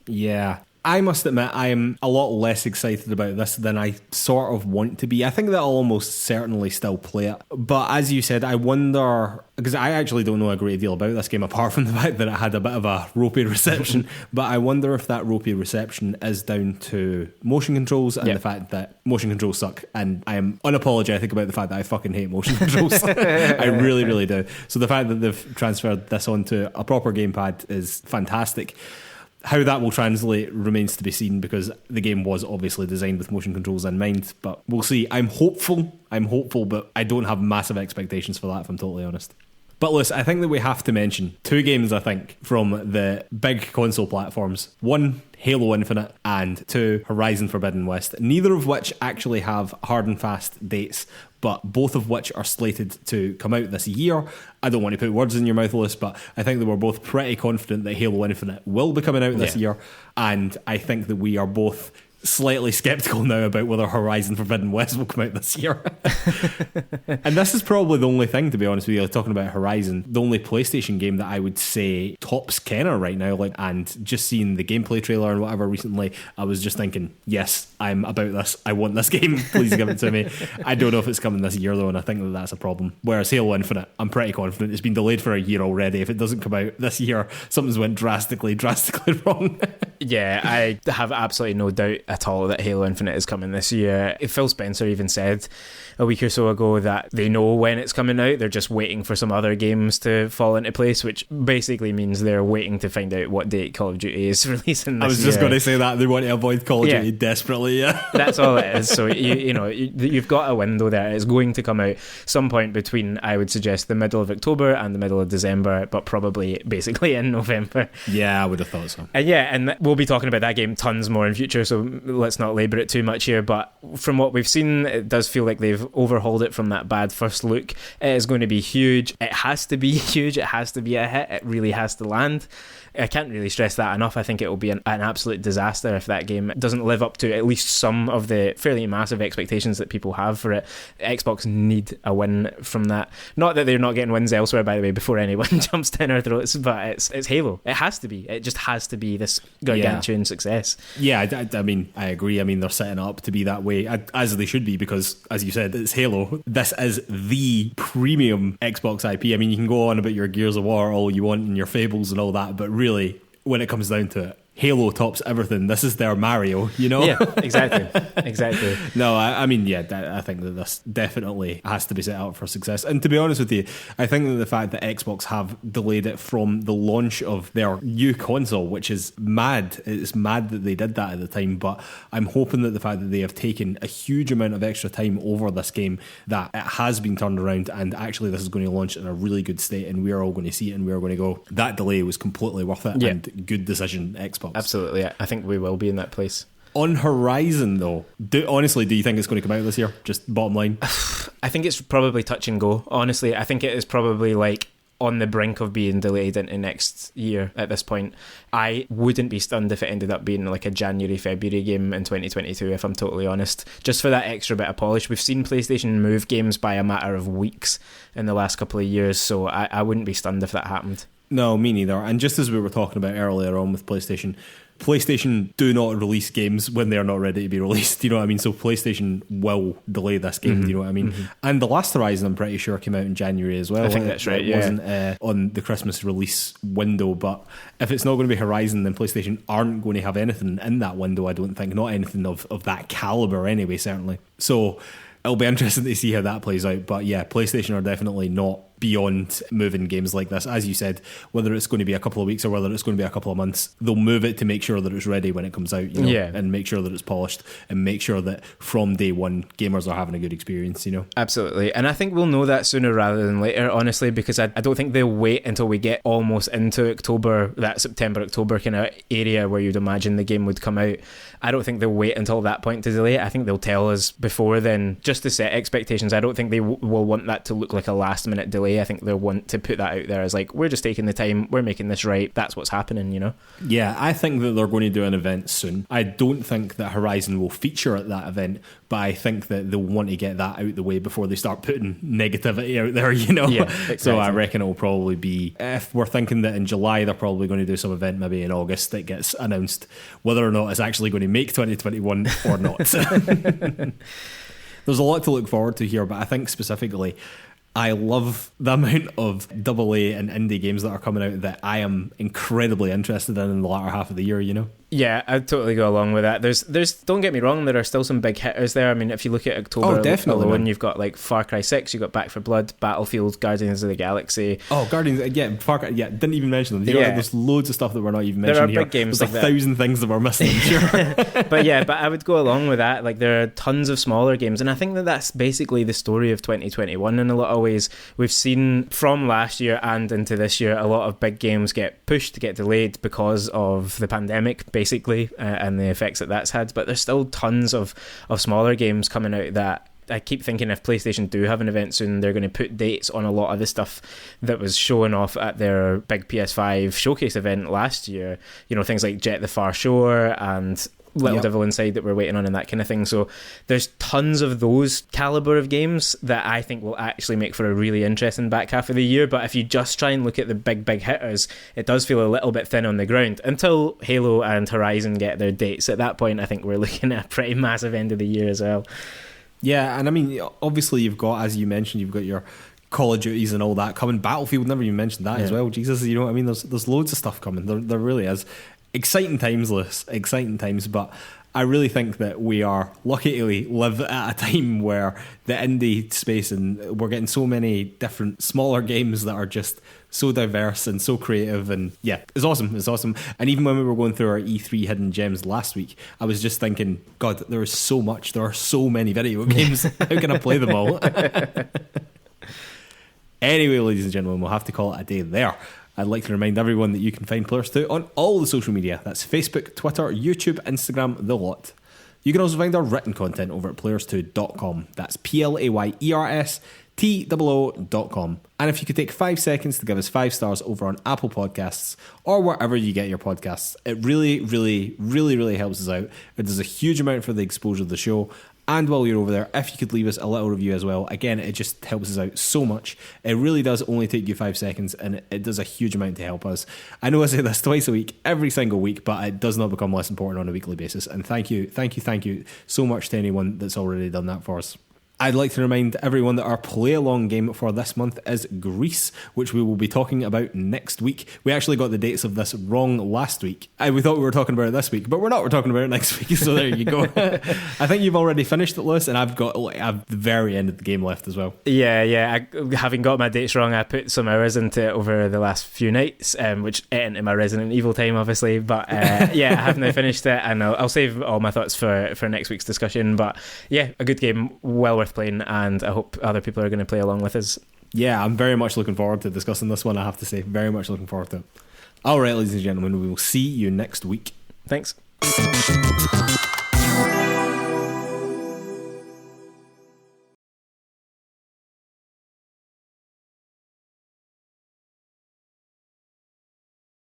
Yeah. I must admit, I am a lot less excited about this than I sort of want to be. I think that I'll almost certainly still play it. But as you said, I wonder, because I actually don't know a great deal about this game apart from the fact that it had a bit of a ropey reception, but I wonder if that ropey reception is down to motion controls and the fact that motion controls suck. And I am unapologetic about the fact that I fucking hate motion controls. I really, really do. So the fact that they've transferred this onto a proper gamepad is fantastic. How that will translate remains to be seen because the game was obviously designed with motion controls in mind, but we'll see. I'm hopeful, but I don't have massive expectations for that, if I'm totally honest. But listen, I think that we have to mention two games, I think, from the big console platforms. One, Halo Infinite, and two, Horizon Forbidden West. Neither of which actually have hard and fast dates, but both of which are slated to come out this year. I don't want to put words in your mouth, Lewis, but I think that we're both pretty confident that Halo Infinite will be coming out this year, and I think that we are both slightly sceptical now about whether Horizon Forbidden West will come out this year. And this is probably the only thing, to be honest with you, like, talking about Horizon, the only PlayStation game that I would say tops Kenner right now. And just seeing the gameplay trailer and whatever recently, I was just thinking, yes, I'm about this. I want this game. Please give it to me. I don't know if it's coming this year though, and I think that that's a problem. Whereas Halo Infinite, I'm pretty confident it's been delayed for a year already. If it doesn't come out this year, something's went drastically wrong. Yeah, I have absolutely no doubt at all that Halo Infinite is coming this year. Phil Spencer even said a week or so ago that they know when it's coming out. They're just waiting for some other games to fall into place, which basically means they're waiting to find out what date Call of Duty is releasing this year. I was just going to say that. They want to avoid Call of Duty desperately, That's all it is. So, you've got a window there. It's going to come out some point between, I would suggest, the middle of October and the middle of December, but probably basically in November. Yeah, I would have thought so. And we'll be talking about that game tons more in future, so let's not labour it too much here. But from what we've seen, it does feel like they've overhauled it from that bad first look. It is going to be huge. It has to be huge. It has to be a hit. It really has to land. I can't really stress that enough. I think it will be an absolute disaster if that game doesn't live up to at least some of the fairly massive expectations that people have for it. Xbox need a win from that. Not that they're not getting wins elsewhere, by the way, before anyone jumps down our throats, but it's Halo. It has to be. It just has to be this gargantuan success. Yeah, I mean, I agree. I mean, they're setting it up to be that way, as they should be, because, as you said, it's Halo. This is the premium Xbox IP. I mean, you can go on about your Gears of War all you want and your Fables and all that, but really, when it comes down to it, Halo tops everything. This is their Mario, you know? Yeah, exactly. No, I mean, yeah, I think that this definitely has to be set up for success. And to be honest with you, I think that the fact that Xbox have delayed it from the launch of their new console, which is mad. It's mad that they did that at the time, but I'm hoping that the fact that they have taken a huge amount of extra time over this game, that it has been turned around, and actually this is going to launch in a really good state, and we're all going to see it, and we're going to go, that delay was completely worth it, and good decision, Xbox. Absolutely, I think we will be in that place. On Horizon, though, honestly, do you think it's going to come out this year? Just bottom line. I think it's probably touch and go. Honestly, I think it is probably like on the brink of being delayed into next year at this point. I wouldn't be stunned if it ended up being like a January, February game in 2022, if I'm totally honest. Just for that extra bit of polish. We've seen PlayStation move games by a matter of weeks in the last couple of years, so I wouldn't be stunned if that happened. No, me neither. And just as we were talking about earlier on with PlayStation do not release games when they're not ready to be released. You know what I mean? So PlayStation will delay this game. You know what I mean? And the last Horizon, I'm pretty sure, came out in January as well. I think that's right. It wasn't on the Christmas release window. But if it's not going to be Horizon, then PlayStation aren't going to have anything in that window. I don't think, not anything of that caliber anyway. Certainly. So it'll be interesting to see how that plays out. But yeah, PlayStation are definitely not beyond moving games like this. As you said, whether it's going to be a couple of weeks or whether it's going to be a couple of months, they'll move it to make sure that it's ready when it comes out, you know, and make sure that it's polished and make sure that from day one gamers are having a good experience, you know. Absolutely. And I think we'll know that sooner rather than later, honestly, because I don't think they'll wait until we get almost into October, that September, October kind of area where you'd imagine the game would come out. I don't think they'll wait until that point to delay it. I think they'll tell us before then, just to set expectations. I don't think they will want that to look like a last minute delay. I think they'll want to put that out there as like, we're just taking the time, we're making this right, that's what's happening, you know? Yeah, I think that they're going to do an event soon. I don't think that Horizon will feature at that event, but I think that they'll want to get that out the way before they start putting negativity out there, you know? Yeah, exactly. So I reckon it'll probably be, if we're thinking that in July they're probably going to do some event, maybe in August, that gets announced whether or not it's actually going to make 2021 or not. There's a lot to look forward to here, but I think specifically I love the amount of AA and indie games that are coming out that I am incredibly interested in the latter half of the year, you know? Yeah, I'd totally go along with that. There's don't get me wrong, there are still some big hitters there. I mean, if you look at October alone, you've got like Far Cry 6, you've got Back 4 Blood, Battlefield, Guardians of the Galaxy. Oh, Guardians, yeah, Far Cry, yeah, didn't even mention them. There's loads of stuff that we're not even mentioning here. There are big games There's like 1,000 things that we're missing, I'm sure. but I would go along with that. Like, there are tons of smaller games, and I think that that's basically the story of 2021 in a lot of ways. We've seen from last year and into this year a lot of big games get pushed, get delayed because of the pandemic, basically, and the effects that that's had. But there's still tons of smaller games coming out that I keep thinking if PlayStation do have an event soon, they're going to put dates on a lot of the stuff that was showing off at their big PS5 showcase event last year. You know, things like Jet the Far Shore and Little Devil Inside that we're waiting on and that kind of thing. So there's tons of those caliber of games that I think will actually make for a really interesting back half of the year. But if you just try and look at the big hitters, it does feel a little bit thin on the ground until Halo and Horizon get their dates. At that point, I think we're looking at a pretty massive end of the year as well. Yeah, and I mean, obviously you've got, as you mentioned, you've got your Call of Duties and all that coming. Battlefield, never even mentioned that as well. Jesus, you know what I mean? There's loads of stuff coming. There really is. Exciting times, Lewis. Exciting times, but I really think that we are lucky to live at a time where the indie space, and we're getting so many different smaller games that are just so diverse and so creative, and yeah, it's awesome. And even when we were going through our E3 hidden gems last week, I was just thinking, God, there is so much. There are so many video games. How can I play them all? Anyway, ladies and gentlemen, we'll have to call it a day there. I'd like to remind everyone that you can find Players 2 on all the social media. That's Facebook, Twitter, YouTube, Instagram, the lot. You can also find our written content over at players2.com. That's players2.com. And if you could take 5 seconds to give us 5 stars over on Apple Podcasts or wherever you get your podcasts, it really, really, really, really helps us out. It does a huge amount for the exposure of the show. And while you're over there, if you could leave us a little review as well, again, it just helps us out so much. It really does only take you 5 seconds, and it does a huge amount to help us. I know I say this twice a week, every single week, but it does not become less important on a weekly basis. And thank you so much to anyone that's already done that for us. I'd like to remind everyone that our play-along game for this month is Greece, which we will be talking about next week. We actually got the dates of this wrong last week. We thought we were talking about it this week, but we're not. We're talking about it next week, so there you go. I think you've already finished it, Lewis, and I've got the very end of the game left as well. Yeah. Having got my dates wrong, I put some hours into it over the last few nights, which ate into my Resident Evil time, obviously. But yeah, I have now finished it, and I'll save all my thoughts for next week's discussion. But yeah, a good game, well worth playing, and I hope other people are going to play along with us. Yeah, I'm very much looking forward to discussing this one, I have to say. Very much looking forward to it. All right, ladies and gentlemen, we will see you next week. Thanks.